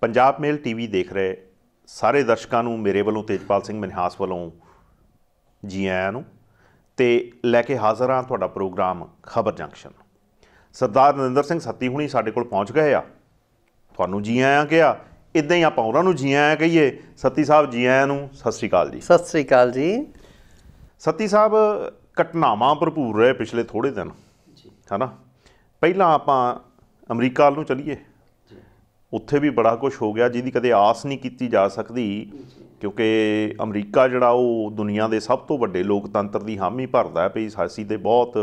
Punjab mail TV देख रहे ਸਾਰੇ ਦਰਸ਼ਕਾਂ ਨੂੰ ਮੇਰੇ ਵੱਲੋਂ ਤੇਜਪਾਲ ਸਿੰਘ ਮਨਹਾਸ ਵੱਲੋਂ ਜੀ ਆਇਆਂ ਨੂੰ ਤੇ ਲੈ ਕੇ ਹਾਜ਼ਰ ਹਾਂ ਤੁਹਾਡਾ ਪ੍ਰੋਗਰਾਮ ਖਬਰ ਜੰਕਸ਼ਨ। ਸਰਦਾਰ ਨਰਿੰਦਰ ਸਿੰਘ ਸੱਤੀ ਹੁਣੀ ਸਾਡੇ ਕੋਲ ਪਹੁੰਚ ਗਏ ਆ। ਤੁਹਾਨੂੰ ਜੀ ਆਇਆਂ ਕਿਹਾ, ਇੱਦਾਂ ਹੀ ਆਪਾਂ ਉਹਨਾਂ ਨੂੰ ਜੀ ਆਇਆਂ ਕਹੀਏ। ਸੱਤੀ ਸਾਹਿਬ ਜੀ ਆਇਆਂ ਨੂੰ ਸਤਿ ਸ਼੍ਰੀ ਅਕਾਲ ਜੀ। ਸਤਿ ਸ਼੍ਰੀ ਅਕਾਲ ਜੀ। ਸੱਤੀ ਸਾਹਿਬ, ਘਟਨਾਵਾਂ ਭਰਪੂਰ ਰਹੇ ਪਿਛਲੇ ਥੋੜ੍ਹੇ ਦਿਨ, ਹੈ ਨਾ। ਪਹਿਲਾਂ ਆਪਾਂ ਅਮਰੀਕਾ ਵੱਲ ਨੂੰ ਚੱਲੀਏ। ਉੱਥੇ ਵੀ ਬੜਾ ਕੁਛ ਹੋ ਗਿਆ ਜਿਹਦੀ ਕਦੇ ਆਸ ਨਹੀਂ ਕੀਤੀ ਜਾ ਸਕਦੀ, ਕਿਉਂਕਿ ਅਮਰੀਕਾ ਜਿਹੜਾ ਉਹ ਦੁਨੀਆ ਦੇ ਸਭ ਤੋਂ ਵੱਡੇ ਲੋਕਤੰਤਰ ਦੀ ਹਾਮੀ ਭਰਦਾ ਵੀ ਅਸੀਂ ਤਾਂ ਬਹੁਤ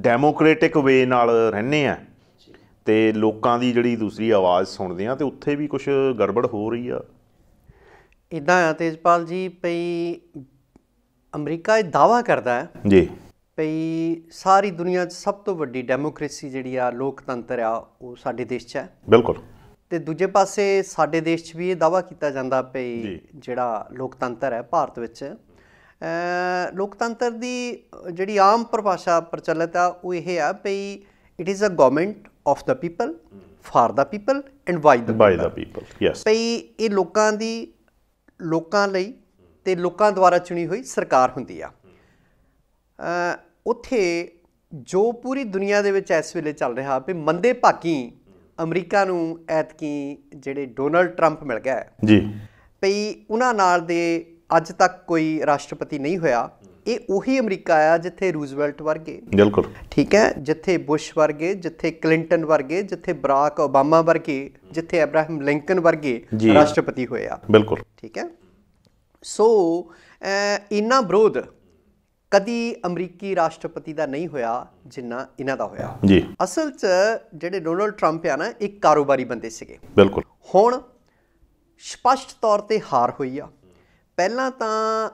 ਡੈਮੋਕ੍ਰੇਟਿਕ ਵੇ ਨਾਲ ਰਹਿੰਦੇ ਹਾਂ ਅਤੇ ਲੋਕਾਂ ਦੀ ਜਿਹੜੀ ਦੂਸਰੀ ਆਵਾਜ਼ ਸੁਣਦੇ ਹਾਂ, ਅਤੇ ਉੱਥੇ ਵੀ ਕੁਛ ਗੜਬੜ ਹੋ ਰਹੀ ਆ। ਇੱਦਾਂ ਆ ਤੇਜਪਾਲ ਜੀ, ਪਈ ਅਮਰੀਕਾ ਇਹ ਦਾਅਵਾ ਕਰਦਾ ਹੈ ਜੀ ਪਈ ਸਾਰੀ ਦੁਨੀਆ 'ਚ ਸਭ ਤੋਂ ਵੱਡੀ ਡੈਮੋਕ੍ਰੇਸੀ ਜਿਹੜੀ ਆ, ਲੋਕਤੰਤਰ ਆ, ਉਹ ਸਾਡੇ ਦੇਸ਼ 'ਚ ਹੈ। ਬਿਲਕੁਲ। ਅਤੇ ਦੂਜੇ ਪਾਸੇ ਸਾਡੇ ਦੇਸ਼ 'ਚ ਵੀ ਇਹ ਦਾਅਵਾ ਕੀਤਾ ਜਾਂਦਾ ਪਈ ਜਿਹੜਾ ਲੋਕਤੰਤਰ ਹੈ ਭਾਰਤ ਵਿੱਚ, ਲੋਕਤੰਤਰ ਦੀ ਜਿਹੜੀ ਆਮ ਪਰਿਭਾਸ਼ਾ ਪ੍ਰਚਲਿਤ ਆ ਉਹ ਇਹ ਆ ਪਈ it is a government of the people, for the people and by the people. Yes, ਪਈ ਇਹ ਲੋਕਾਂ ਦੀ, ਲੋਕਾਂ ਲਈ ਅਤੇ ਲੋਕਾਂ ਦੁਆਰਾ ਚੁਣੀ ਹੋਈ ਸਰਕਾਰ ਹੁੰਦੀ ਆ। ਉੱਥੇ ਜੋ ਪੂਰੀ ਦੁਨੀਆ ਦੇ ਵਿੱਚ ਇਸ ਵੇਲੇ ਚੱਲ ਰਿਹਾ ਵੀ ਮੰਦੇ ਭਾਗੀ ਅਮਰੀਕਾ ਨੂੰ ਐਤਕੀ ਜਿਹੜੇ ਡੋਨਲਡ ਟਰੰਪ ਮਿਲ ਗਿਆ ਜੀ, ਪਈ ਉਹਨਾਂ ਨਾਲ ਦੇ ਅੱਜ ਤੱਕ ਕੋਈ ਰਾਸ਼ਟਰਪਤੀ ਨਹੀਂ ਹੋਇਆ। ਇਹ ਉਹੀ ਅਮਰੀਕਾ ਆ ਜਿੱਥੇ ਰੂਜ਼ਵੈਲਟ ਵਰਗੇ, ਬਿਲਕੁਲ ਠੀਕ ਹੈ, ਜਿੱਥੇ ਬੁਸ਼ ਵਰਗੇ, ਜਿੱਥੇ ਕਲਿੰਟਨ ਵਰਗੇ, ਜਿੱਥੇ ਬਰਾਕ ਓਬਾਮਾ ਵਰਗੇ, ਜਿੱਥੇ ਅਬਰਾਹਮ ਲਿੰਕਨ ਵਰਗੇ ਰਾਸ਼ਟਰਪਤੀ ਹੋਏ ਆ। ਬਿਲਕੁਲ ਠੀਕ ਹੈ। ਸੋ ਇਹਨਾਂ ਵਿਰੋਧ ਕਦੀ ਅਮਰੀਕੀ ਰਾਸ਼ਟਰਪਤੀ ਦਾ ਨਹੀਂ ਹੋਇਆ ਜਿੰਨਾ ਇਹਨਾਂ ਦਾ ਹੋਇਆ ਜੀ। ਅਸਲ 'ਚ ਜਿਹੜੇ ਡੋਨਲਡ ਟਰੰਪ ਆ ਨਾ, ਇੱਕ ਕਾਰੋਬਾਰੀ ਬੰਦੇ ਸੀਗੇ। ਬਿਲਕੁਲ। ਹੁਣ ਸਪਸ਼ਟ ਤੌਰ 'ਤੇ ਹਾਰ ਹੋਈ ਆ। ਪਹਿਲਾਂ ਤਾਂ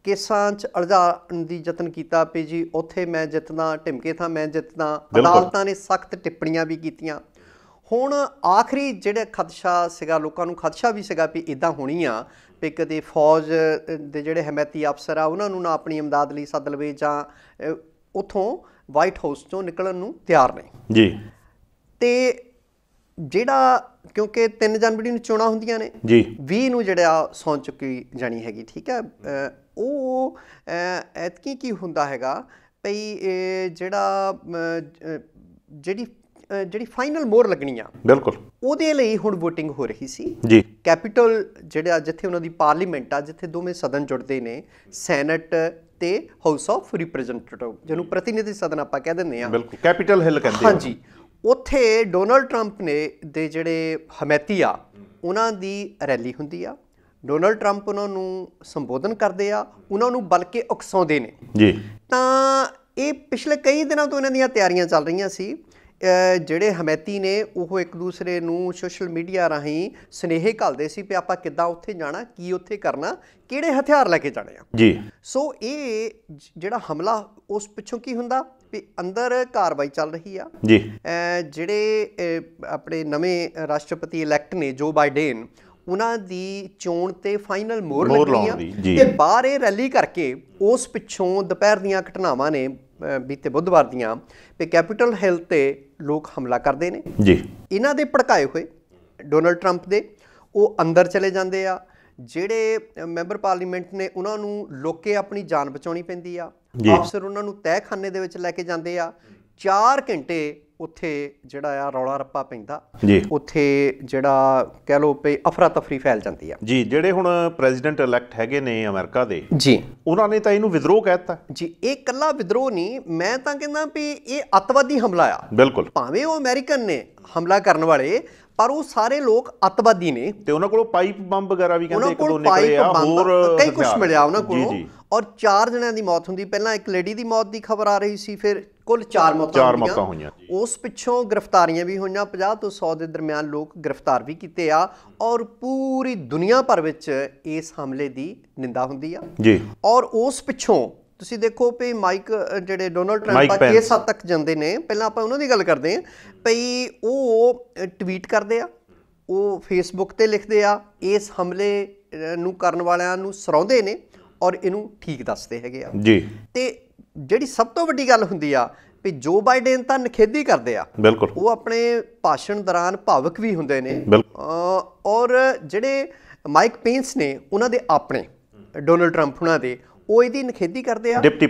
ਕੇਸਾਂ 'ਚ ਉਲਝਾਉਣ ਦੀ ਯਤਨ ਕੀਤਾ ਵੀ ਜੀ ਉੱਥੇ ਮੈਂ ਜਿੱਤਦਾ, ਢਿਮਕੇ ਥਾਂ ਮੈਂ ਜਿੱਤਦਾ। ਅਦਾਲਤਾਂ ਨੇ ਸਖਤ ਟਿੱਪਣੀਆਂ ਵੀ ਕੀਤੀਆਂ। ਹੁਣ ਆਖਰੀ ਜਿਹੜਾ ਖਦਸ਼ਾ ਸੀਗਾ, ਲੋਕਾਂ ਨੂੰ ਖਦਸ਼ਾ ਵੀ ਸੀਗਾ ਵੀ ਇੱਦਾਂ ਹੋਣੀ ਆ ਵੀ ਕਦੇ ਫੌਜ ਦੇ ਜਿਹੜੇ ਹਮੈਤੀ ਅਫਸਰ ਆ ਉਹਨਾਂ ਨੂੰ ਨਾ ਆਪਣੀ ਇਮਦਾਦ ਲਈ ਸੱਦ ਲਵੇ ਜਾਂ ਉੱਥੋਂ ਵਾਈਟ ਹਾਊਸ 'ਚੋਂ ਨਿਕਲਣ ਨੂੰ ਤਿਆਰ ਨੇ ਜੀ। ਅਤੇ ਜਿਹੜਾ ਕਿਉਂਕਿ 3 ਜਨਵਰੀ ਨੂੰ ਚੋਣਾਂ ਹੁੰਦੀਆਂ ਨੇ ਜੀ, 20 ਨੂੰ ਜਿਹੜਾ ਸੌਂ ਚੁੱਕੀ ਜਾਣੀ ਹੈਗੀ, ਠੀਕ ਹੈ। ਉਹ ਐਤਕੀ ਕੀ ਹੁੰਦਾ ਹੈਗਾ ਭਈ ਜਿਹੜਾ ਜਿਹੜੀ ਫਾਈਨਲ ਮੋਹਰ ਲੱਗਣੀ ਆ, ਬਿਲਕੁਲ ਉਹਦੇ ਲਈ ਹੁਣ ਵੋਟਿੰਗ ਹੋ ਰਹੀ ਸੀ ਜੀ। ਕੈਪੀਟਲ ਜਿਹੜਾ ਜਿੱਥੇ ਉਹਨਾਂ ਦੀ ਪਾਰਲੀਮੈਂਟ ਆ, ਜਿੱਥੇ ਦੋਵੇਂ ਸਦਨ ਜੁੜਦੇ ਨੇ, ਸੈਨੇਟ ਤੇ ਹਾਊਸ ਆਫ ਰਿਪਰੈਜ਼ੈਂਟੇਟਿਵ, ਜਿਹਨੂੰ ਪ੍ਰਤੀਨਿਧੀ ਸਦਨ ਆਪਾਂ ਕਹਿ ਦਿੰਦੇ ਹਾਂ, ਬਿਲਕੁਲ ਕੈਪੀਟਲ ਹਿੱਲ ਕਹਿੰਦੇ। ਹਾਂਜੀ, ਉੱਥੇ ਡੋਨਲਡ ਟਰੰਪ ਨੇ ਦੇ ਜਿਹੜੇ ਹਮੈਤੀ ਆ ਉਹਨਾਂ ਦੀ ਰੈਲੀ ਹੁੰਦੀ ਆ। ਡੋਨਲਡ ਟਰੰਪ ਉਹਨਾਂ ਨੂੰ ਸੰਬੋਧਨ ਕਰਦੇ ਆ, ਉਹਨਾਂ ਨੂੰ ਬਲਕਿ ਉਕਸਾਉਂਦੇ ਨੇ ਜੀ। ਤਾਂ ਇਹ ਪਿਛਲੇ ਕਈ ਦਿਨਾਂ ਤੋਂ ਇਹਨਾਂ ਦੀਆਂ ਤਿਆਰੀਆਂ ਚੱਲ ਰਹੀਆਂ ਸੀ। ਜਿਹੜੇ ਹਮੈਤੀ ਨੇ ਉਹ ਇੱਕ ਦੂਸਰੇ ਨੂੰ ਸੋਸ਼ਲ ਮੀਡੀਆ ਰਾਹੀਂ ਸੁਨੇਹੇ ਘੱਲਦੇ ਸੀ ਵੀ ਆਪਾਂ ਕਿੱਦਾਂ ਉੱਥੇ ਜਾਣਾ, ਕੀ ਉੱਥੇ ਕਰਨਾ, ਕਿਹੜੇ ਹਥਿਆਰ ਲੈ ਕੇ ਜਾਣੇ ਆ ਜੀ। ਸੋ ਇਹ ਜਿਹੜਾ ਹਮਲਾ, ਉਸ ਪਿੱਛੋਂ ਕੀ ਹੁੰਦਾ ਵੀ ਅੰਦਰ ਕਾਰਵਾਈ ਚੱਲ ਰਹੀ ਆ ਜੀ। ਜਿਹੜੇ ਆਪਣੇ ਨਵੇਂ ਰਾਸ਼ਟਰਪਤੀ ਇਲੈਕਟ ਨੇ ਜੋ ਬਾਈਡਨ, ਉਹਨਾਂ ਦੀ ਚੋਣ 'ਤੇ ਫਾਈਨਲ ਮੋਹਰ ਲੱਗਣੀ ਆ ਅਤੇ ਬਾਹਰ ਇਹ ਰੈਲੀ ਕਰਕੇ ਉਸ ਪਿੱਛੋਂ ਦੁਪਹਿਰ ਦੀਆਂ ਘਟਨਾਵਾਂ ਨੇ ਬੀਤੇ ਬੁੱਧਵਾਰ ਦੀਆਂ ਵੀ ਕੈਪੀਟਲ ਹਿੱਲ 'ਤੇ ਲੋਕ ਹਮਲਾ ਕਰਦੇ ਨੇ ਜੀ। ਇਹਨਾਂ ਦੇ ਭੜਕਾਏ ਹੋਏ ਡੋਨਲਡ ਟਰੰਪ ਦੇ ਉਹ ਅੰਦਰ ਚਲੇ ਜਾਂਦੇ ਆ। ਜਿਹੜੇ ਮੈਂਬਰ ਪਾਰਲੀਮੈਂਟ ਨੇ ਉਹਨਾਂ ਨੂੰ ਲੁੱਕ ਕੇ ਆਪਣੀ ਜਾਨ ਬਚਾਉਣੀ ਪੈਂਦੀ ਆ। ਅਫਸਰ ਉਹਨਾਂ ਨੂੰ ਤਹਿਖਾਨੇ ਦੇ ਵਿੱਚ ਲੈ ਕੇ ਜਾਂਦੇ ਆ। 4 ਘੰਟੇ ਉੱਥੇ ਜਿਹੜਾ ਆ ਰੌਲਾ ਰੱਪਾ ਪੈਂਦਾ ਜੀ। ਉੱਥੇ ਜਿਹੜਾ ਕਹਿ ਲਓ ਵੀ ਅਫਰਾ ਤਫਰੀ ਫੈਲ ਜਾਂਦੀ ਆ ਜੀ। ਜਿਹੜੇ ਹੁਣ ਪ੍ਰੈਜ਼ੀਡੈਂਟ ਇਲੈਕਟ ਹੈਗੇ ਨੇ ਅਮਰੀਕਾ ਦੇ ਜੀ, ਉਹਨਾਂ ਨੇ ਤਾਂ ਇਹਨੂੰ ਵਿਦਰੋਹ ਕਹਿ ਦਿੱਤਾ ਜੀ। ਇਹ ਇਕੱਲਾ ਵਿਦਰੋਹ ਨਹੀਂ, ਮੈਂ ਤਾਂ ਕਹਿੰਦਾ ਵੀ ਇਹ ਅੱਤਵਾਦੀ ਹਮਲਾ ਆ। ਬਿਲਕੁਲ। ਭਾਵੇਂ ਉਹ ਅਮਰੀਕਨ ਨੇ ਹਮਲਾ ਕਰਨ ਵਾਲੇ, ਪਰ ਉਹ ਸਾਰੇ ਲੋਕ ਅੱਤਵਾਦੀ ਨੇ ਤੇ ਉਹਨਾਂ ਕੋਲੋਂ ਪਾਈਪ ਬੰਬ ਵਗੈਰਾ ਵੀ ਕਹਿੰਦੇ ਇੱਕ ਦੋ ਨਿਕਲੇ ਆ, ਹੋਰ ਕਈ ਕੁਛ ਮਿਲਿਆ ਉਹਨਾਂ ਕੋਲੋਂ। ਔਰ 4 ਜਣਿਆਂ ਦੀ ਮੌਤ ਹੁੰਦੀ। ਪਹਿਲਾਂ ਇੱਕ ਲੇਡੀ ਦੀ ਮੌਤ ਦੀ ਖਬਰ ਆ ਰਹੀ ਸੀ, ਫਿਰ ਕੁੱਲ 4 ਮੌਤਾਂ ਹੋਈਆਂ। ਉਸ ਪਿੱਛੋਂ ਗ੍ਰਿਫਤਾਰੀਆਂ ਵੀ ਹੋਈਆਂ, 50 ਤੋਂ 100 ਦੇ ਦਰਮਿਆਨ ਲੋਕ ਗ੍ਰਿਫਤਾਰ ਵੀ ਕੀਤੇ ਆ। ਔਰ ਪੂਰੀ ਦੁਨੀਆ ਭਰ ਵਿੱਚ ਇਸ ਹਮਲੇ ਦੀ ਨਿੰਦਾ ਹੁੰਦੀ ਆ ਜੀ। ਔਰ ਉਸ ਪਿੱਛੋਂ ਤੁਸੀਂ ਦੇਖੋ ਵੀ ਜਿਹੜੇ ਡੋਨਲਡ ਟਰੰਪ ਆ ਕਿਸ ਹੱਦ ਤੱਕ ਜਾਂਦੇ ਨੇ। ਪਹਿਲਾਂ ਆਪਾਂ ਉਹਨਾਂ ਦੀ ਗੱਲ ਕਰਦੇ ਹਾਂ ਭਈ ਉਹ ਟਵੀਟ ਕਰਦੇ ਆ, ਉਹ ਫੇਸਬੁੱਕ 'ਤੇ ਲਿਖਦੇ ਆ, ਇਸ ਹਮਲੇ ਨੂੰ ਕਰਨ ਵਾਲਿਆਂ ਨੂੰ ਸਰਾਉਂਦੇ ਨੇ ਔਰ ਇਹਨੂੰ ਠੀਕ ਦੱਸਦੇ ਹੈਗੇ ਆ ਜੀ। ਅਤੇ ਜਿਹੜੀ ਸਭ ਤੋਂ ਵੱਡੀ ਗੱਲ ਹੁੰਦੀ ਆ ਵੀ ਜੋ ਬਾਈਡਨ ਤਾਂ ਨਿਖੇਧੀ ਕਰਦੇ ਆ, ਬਿਲਕੁਲ ਉਹ ਆਪਣੇ ਭਾਸ਼ਣ ਦੌਰਾਨ ਭਾਵਕ ਵੀ ਹੁੰਦੇ ਨੇ। ਔਰ ਜਿਹੜੇ ਮਾਈਕ ਪੇਂਸ ਨੇ ਉਹਨਾਂ ਦੇ ਆਪਣੇ ਡੋਨਲਡ ਟਰੰਪ ਉਹਨਾਂ ਦੇ, ਉਹ ਇਹਦੀ ਨਿਖੇਧੀ ਕਰਦੇ ਆ। ਡਿਪਟੀ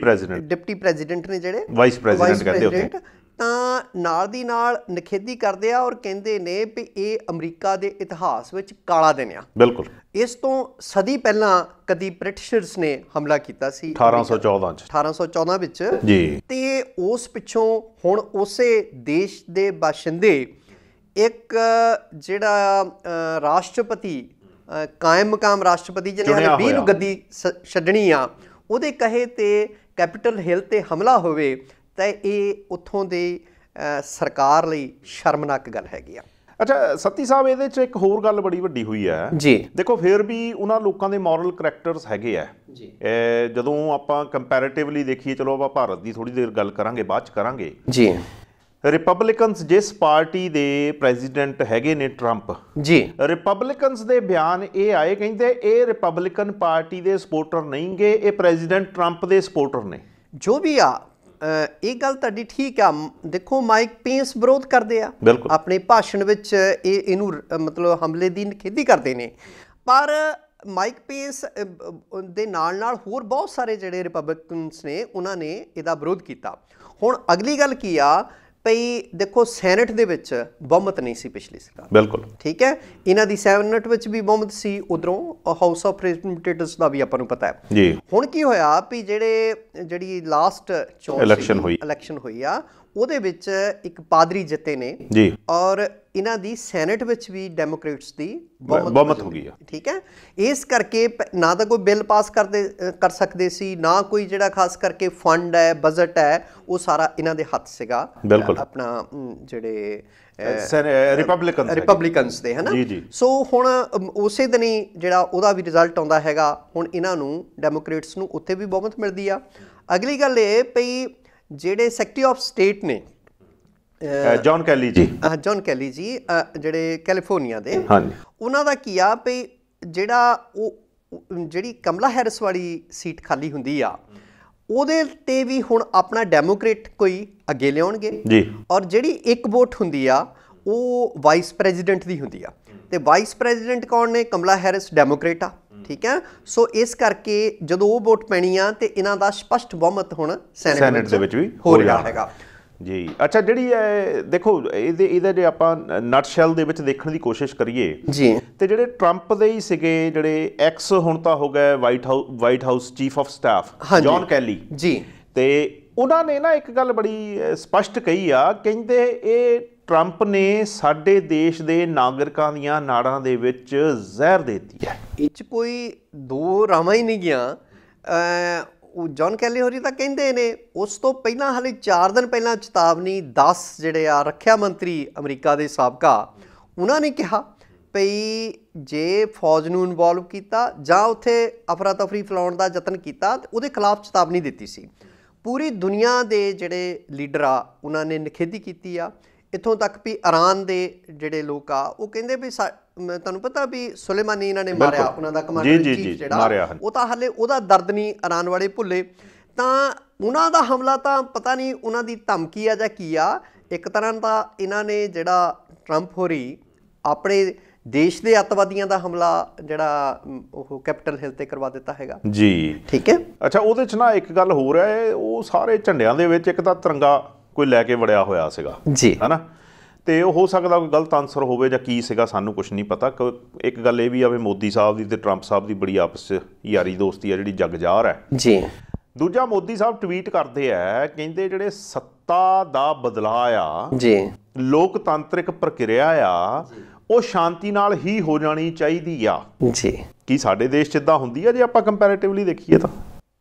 ਪ੍ਰੈਜ਼ੀਡੈਂਟ ਨੇ ਜਿਹੜੇ, ਵਾਈਸ ਪ੍ਰੈਜ਼ੀਡੈਂਟ ਕਹਿੰਦੇ ਉੱਥੇ, ਤਾਂ ਨਾਲ ਦੀ ਨਾਲ ਨਿਖੇਧੀ ਕਰਦੇ ਆ ਔਰ ਕਹਿੰਦੇ ਨੇ ਵੀ ਇਹ ਅਮਰੀਕਾ ਦੇ ਇਤਿਹਾਸ ਵਿੱਚ ਕਾਲਾ ਦਿਨ ਆ। ਬਿਲਕੁਲ। ਇਸ ਤੋਂ ਸਦੀ ਪਹਿਲਾਂ ਕਦੀ ਬ੍ਰਿਟਿਸ਼ਰਸ ਨੇ ਹਮਲਾ ਕੀਤਾ ਸੀ 1814 ਵਿੱਚ ਜੀ, ਤੇ ਉਸ ਪਿੱਛੋਂ ਹੁਣ ਉਸੇ ਦੇਸ਼ ਦੇ ਬਾਸ਼ਿੰਦੇ ਇੱਕ ਜਿਹੜਾ ਰਾਸ਼ਟਰਪਤੀ ਕਾਇਮ ਮਕਾਮ ਰਾਸ਼ਟਰਪਤੀ ਜਿਹਨੇ 20 ਨੂੰ ਗੱਦੀ ਛੱਡਣੀ ਆ, ਉਹਦੇ ਕਹੇ ਤੇ ਕੈਪੀਟਲ ਹਿੱਲ ਤੇ ਹਮਲਾ ਹੋਵੇ ਤਾਂ ਇਹ ਉੱਥੋਂ ਦੇ ਸਰਕਾਰ ਲਈ ਸ਼ਰਮਨਾਕ ਗੱਲ ਹੈਗੀ ਆ। ਅੱਛਾ ਸੱਤੀ ਸਾਹਿਬ, ਇਹਦੇ 'ਚ ਇੱਕ ਹੋਰ ਗੱਲ ਬੜੀ ਵੱਡੀ ਹੋਈ ਹੈ ਜੀ। ਦੇਖੋ ਫਿਰ ਵੀ ਉਹਨਾਂ ਲੋਕਾਂ ਦੇ ਮੋਰਲ ਕਰੈਕਟਰਸ ਹੈਗੇ ਆ ਜੀ। ਜਦੋਂ ਆਪਾਂ ਕੰਪੈਰੇਟਿਵਲੀ ਦੇਖੀਏ, ਚਲੋ ਆਪਾਂ ਭਾਰਤ ਦੀ ਥੋੜੀ ਦੇਰ ਗੱਲ ਕਰਾਂਗੇ, ਬਾਅਦ 'ਚ ਕਰਾਂਗੇ ਜੀ। ਰਿਪਬਲਿਕਨਸ ਜਿਸ ਪਾਰਟੀ ਦੇ ਪ੍ਰੈਜ਼ੀਡੈਂਟ ਹੈਗੇ ਨੇ ਟਰੰਪ ਜੀ, ਰਿਪਬਲਿਕਨਸ ਦੇ ਬਿਆਨ ਇਹ ਆਏ, ਕਹਿੰਦੇ ਇਹ ਰਿਪਬਲਿਕਨ ਪਾਰਟੀ ਦੇ ਸਪੋਰਟਰ ਨਹੀਂ ਗੇ, ਇਹ ਪ੍ਰੈਜ਼ੀਡੈਂਟ ਟਰੰਪ ਦੇ ਸਪੋਰਟਰ ਨੇ। ਜੋ ਵੀ ਆ ਇਹ ਗੱਲ ਤੁਹਾਡੀ ਠੀਕ ਆ। ਦੇਖੋ ਮਾਈਕ ਪੇਂਸ ਵਿਰੋਧ ਕਰਦੇ ਆ ਆਪਣੇ ਭਾਸ਼ਣ ਵਿੱਚ, ਇਹਨੂੰ ਮਤਲਬ ਹਮਲੇ ਦੀ ਨਿਖੇਧੀ ਕਰਦੇ ਨੇ, ਪਰ ਮਾਈਕ ਪੇਂਸ ਦੇ ਨਾਲ ਨਾਲ ਹੋਰ ਬਹੁਤ ਸਾਰੇ ਜਿਹੜੇ ਰਿਪਬਲਿਕਨਸ ਨੇ ਉਹਨਾਂ ਨੇ ਇਹਦਾ ਵਿਰੋਧ ਕੀਤਾ। ਹੁਣ ਅਗਲੀ ਗੱਲ ਕੀ ਆ ਭਈ, ਦੇਖੋ ਸੈਨੇਟ ਦੇ ਵਿੱਚ ਬਹੁਮਤ ਨਹੀਂ ਸੀ ਪਿਛਲੀ ਸਰਕਾਰ, ਬਿਲਕੁਲ ਠੀਕ ਹੈ। ਇਹਨਾਂ ਦੀ ਸੈਨੇਟ ਵਿੱਚ ਵੀ ਬਹੁਮਤ ਸੀ, ਉਧਰੋਂ ਹਾਊਸ ਆਫ ਰਿਪਰੈਜ਼ੈਂਟੇਟਿਵਸ ਦਾ ਵੀ ਆਪਾਂ ਨੂੰ ਪਤਾ ਹੈ ਜੀ। ਹੁਣ ਕੀ ਹੋਇਆ ਵੀ ਜਿਹੜੀ ਲਾਸਟ ਇਲੈਕਸ਼ਨ ਹੋਈ ਆ, ਉਹਦੇ ਵਿੱਚ ਇੱਕ ਪਾਦਰੀ ਜਿੱਤੇ ਨੇ ਜੀ, ਔਰ ਇਹਨਾਂ ਦੀ ਸੈਨੇਟ ਵਿੱਚ ਵੀ ਡੈਮੋਕ੍ਰੇਟਸ ਦੀ ਬਹੁਮਤ ਹੋ ਗਈ ਆ, ਠੀਕ ਹੈ। ਇਸ ਕਰਕੇ ਨਾ ਤਾਂ ਕੋਈ ਬਿੱਲ ਪਾਸ ਕਰ ਸਕਦੇ ਸੀ, ਨਾ ਕੋਈ ਜਿਹੜਾ ਖਾਸ ਕਰਕੇ ਫੰਡ ਹੈ, ਬਜਟ ਹੈ, ਉਹ ਸਾਰਾ ਇਹਨਾਂ ਦੇ ਹੱਥ ਸੀਗਾ, ਆਪਣਾ ਜਿਹੜੇ ਰਿਪਬਲਿਕਨਸ ਦੇ, ਹੈ ਨਾ। ਸੋ ਹੁਣ ਉਸੇ ਦਿਨ ਹੀ ਜਿਹੜਾ ਉਹਦਾ ਵੀ ਰਿਜ਼ਲਟ ਆਉਂਦਾ ਹੈਗਾ, ਹੁਣ ਇਹਨਾਂ ਨੂੰ ਡੈਮੋਕ੍ਰੇਟਸ ਨੂੰ ਉੱਥੇ ਵੀ ਬਹੁਮਤ ਮਿਲਦੀ ਆ। ਅਗਲੀ ਗੱਲ ਇਹ ਪਈ, ਜਿਹੜੇ ਸੈਕਟਰੀ ਆਫ ਸਟੇਟ ਨੇ ਜੌਨ ਕੈਲੀ ਜੀ ਜਿਹੜੇ ਕੈਲੀਫੋਰਨੀਆ ਦੇ, ਉਹਨਾਂ ਦਾ ਕੀ ਆ ਵੀ ਜਿਹੜੀ ਕਮਲਾ ਹੈਰਿਸ ਵਾਲੀ ਸੀਟ ਖਾਲੀ ਹੁੰਦੀ ਆ, ਉਹਦੇ ਤੇ ਵੀ ਹੁਣ ਆਪਣਾ ਡੈਮੋਕ੍ਰੇਟ ਕੋਈ ਅੱਗੇ ਲਿਆਉਣਗੇ ਜੀ, ਔਰ ਜਿਹੜੀ ਇੱਕ ਵੋਟ ਹੁੰਦੀ ਆ ਉਹ ਵਾਈਸ ਪ੍ਰੈਜ਼ੀਡੈਂਟ ਦੀ ਹੁੰਦੀ ਆ, ਤੇ ਵਾਈਸ ਪ੍ਰੈਜ਼ੀਡੈਂਟ ਕੌਣ ਨੇ? ਕਮਲਾ ਹੈਰਿਸ ਡੈਮੋਕ੍ਰੇਟ ਆ, ਠੀਕ ਹੈ। ਸੋ ਇਸ ਕਰਕੇ ਜਦੋਂ ਉਹ ਵੋਟ ਪੈਣੀ ਆ ਤੇ ਇਹਨਾਂ ਦਾ ਸਪਸ਼ਟ ਬਹੁਮਤ ਹੁਣ ਸੈਨੇਟ ਦੇ ਵਿੱਚ ਵੀ ਹੋ ਰਿਹਾ ਹੈਗਾ ਜੀ। ਅੱਛਾ, ਜਿਹੜੀ ਦੇਖੋ ਇਹਦੇ ਜੇ ਆਪਾਂ ਨਟਸ਼ੈਲ ਦੇ ਵਿੱਚ ਦੇਖਣ ਦੀ ਕੋਸ਼ਿਸ਼ ਕਰੀਏ ਜੀ, ਤੇ ਜਿਹੜੇ ਟਰੰਪ ਦੇ ਹੀ ਸੀਗੇ, ਜਿਹੜੇ ਐਕਸ ਹੁਣ ਤਾਂ ਹੋ ਗਏ White House chief of staff John Kelly ji, ਤੇ ਉਹਨਾਂ ਨੇ ਨਾ ਇੱਕ ਗੱਲ ਬੜੀ ਸਪਸ਼ਟ ਕਹੀ ਆ, ਕਹਿੰਦੇ ਇਹ ਟਰੰਪ ਨੇ ਸਾਡੇ ਦੇਸ਼ ਦੇ ਨਾਗਰਿਕਾਂ ਦੀਆਂ ਨਾੜਾਂ ਦੇ ਵਿੱਚ ਜ਼ਹਿਰ ਦੇ ਦਿੱਤੀ ਹੈ। ਇਹ 'ਚ ਕੋਈ ਦੋ ਰਾਵਾਂ ਹੀ ਨਹੀਂ ਗਿਆ। ਉਹ ਜੌਨ ਕੈਲੀ ਹੋਰੀ ਤਾਂ ਕਹਿੰਦੇ ਨੇ, ਉਸ ਤੋਂ ਪਹਿਲਾਂ ਹਾਲੇ 4 ਦਿਨ ਪਹਿਲਾਂ ਚੇਤਾਵਨੀ 10 ਜਿਹੜੇ ਆ ਰੱਖਿਆ ਮੰਤਰੀ ਅਮਰੀਕਾ ਦੇ ਸਾਬਕਾ, ਉਹਨਾਂ ਨੇ ਕਿਹਾ ਭਈ ਜੇ ਫੌਜ ਨੂੰ ਇਨਵੋਲਵ ਕੀਤਾ ਜਾਂ ਉੱਥੇ ਅਫਰਾ ਤਫਰੀ ਫੈਲਾਉਣ ਦਾ ਯਤਨ ਕੀਤਾ, ਉਹਦੇ ਖਿਲਾਫ ਚੇਤਾਵਨੀ ਦਿੱਤੀ ਸੀ। ਪੂਰੀ ਦੁਨੀਆ ਦੇ ਜਿਹੜੇ ਲੀਡਰ ਆ ਉਹਨਾਂ ਨੇ ਨਿਖੇਧੀ ਕੀਤੀ ਆ, ਇੱਥੋਂ ਤੱਕ ਵੀ ਇਰਾਨ ਦੇ ਜਿਹੜੇ ਲੋਕ ਆ ਉਹ ਕਹਿੰਦੇ ਵੀ ਤੁਹਾਨੂੰ ਪਤਾ ਵੀ ਸੁਲੇਮਾਨੀ ਇਹਨਾਂ ਨੇ ਮਾਰਿਆ, ਉਹਨਾਂ ਦਾ ਕਮਾਂਡਰ ਇਨ ਚੀਫ ਜਿਹੜਾ, ਉਹ ਤਾਂ ਹਾਲੇ ਉਹਦਾ ਦਰਦ ਨਹੀਂ ਇਰਾਨ ਵਾਲੇ ਭੁੱਲੇ। ਤਾਂ ਉਹਨਾਂ ਦਾ ਹਮਲਾ ਤਾਂ ਪਤਾ ਨਹੀਂ ਉਹਨਾਂ ਦੀ ਧਮਕੀ ਆ ਜਾਂ ਕੀ ਆ। ਇੱਕ ਤਰ੍ਹਾਂ ਦਾ ਇਹਨਾਂ ਨੇ ਜਿਹੜਾ ਟਰੰਪ ਹੋਰੀ ਆਪਣੇ ਦੇਸ਼ ਦੇ ਅੱਤਵਾਦੀਆਂ ਦਾ ਹਮਲਾ ਜਿਹੜਾ ਉਹ ਕੈਪੀਟਲ ਹਿੱਲ ਤੇ ਕਰਵਾ ਦਿੱਤਾ ਹੈਗਾ ਜੀ, ਠੀਕ ਹੈ। ਅੱਛਾ, ਉਹਦੇ 'ਚ ਨਾ ਇੱਕ ਗੱਲ ਹੋ ਰਿਹਾ ਹੈ, ਉਹ ਸਾਰੇ ਝੰਡਿਆਂ ਦੇ ਵਿੱਚ ਇੱਕ ਤਾਂ ਤਿਰੰਗਾ ਕੋਈ ਲੈ ਕੇ ਵੜਿਆ ਹੋਇਆ ਸੀਗਾ ਜੀ, ਹੈ ਨਾ, ਤੇ ਉਹ ਹੋ ਸਕਦਾ ਕੋਈ ਗਲਤ ਆਨਸਰ ਹੋਵੇ ਜਾਂ ਕੀ ਸੀਗਾ, ਸਾਨੂੰ ਕੁਛ ਨਹੀਂ ਪਤਾ। ਇੱਕ ਗੱਲ ਇਹ ਵੀ ਆ ਵੀ ਮੋਦੀ ਸਾਹਿਬ ਦੀ ਤੇ ਟਰੰਪ ਸਾਹਿਬ ਦੀ ਬੜੀ ਆਪਸ ਯਾਰੀ ਦੋਸਤੀ ਆ ਜਿਹੜੀ ਜਗਜ਼ਾਰ ਹੈ ਜੀ। ਦੂਜਾ, ਮੋਦੀ ਸਾਹਿਬ ਟਵੀਟ ਕਰਦੇ ਆ, ਕਹਿੰਦੇ ਜਿਹੜੇ ਸੱਤਾ ਦਾ ਬਦਲਾਅ ਆ ਜੀ, ਲੋਕਤੰਤਰਿਕ ਪ੍ਰਕਿਰਿਆ ਆ, ਉਹ ਸ਼ਾਂਤੀ ਨਾਲ ਹੀ ਹੋ ਜਾਣੀ ਚਾਹੀਦੀ ਆ ਜੀ। ਕੀ ਸਾਡੇ ਦੇਸ਼ 'ਚ ਇੱਦਾਂ ਹੁੰਦੀ ਆ ਜੇ ਆਪਾਂ ਕੰਪੈਰੇਟਿਵਲੀ ਦੇਖੀਏ ਤਾਂ?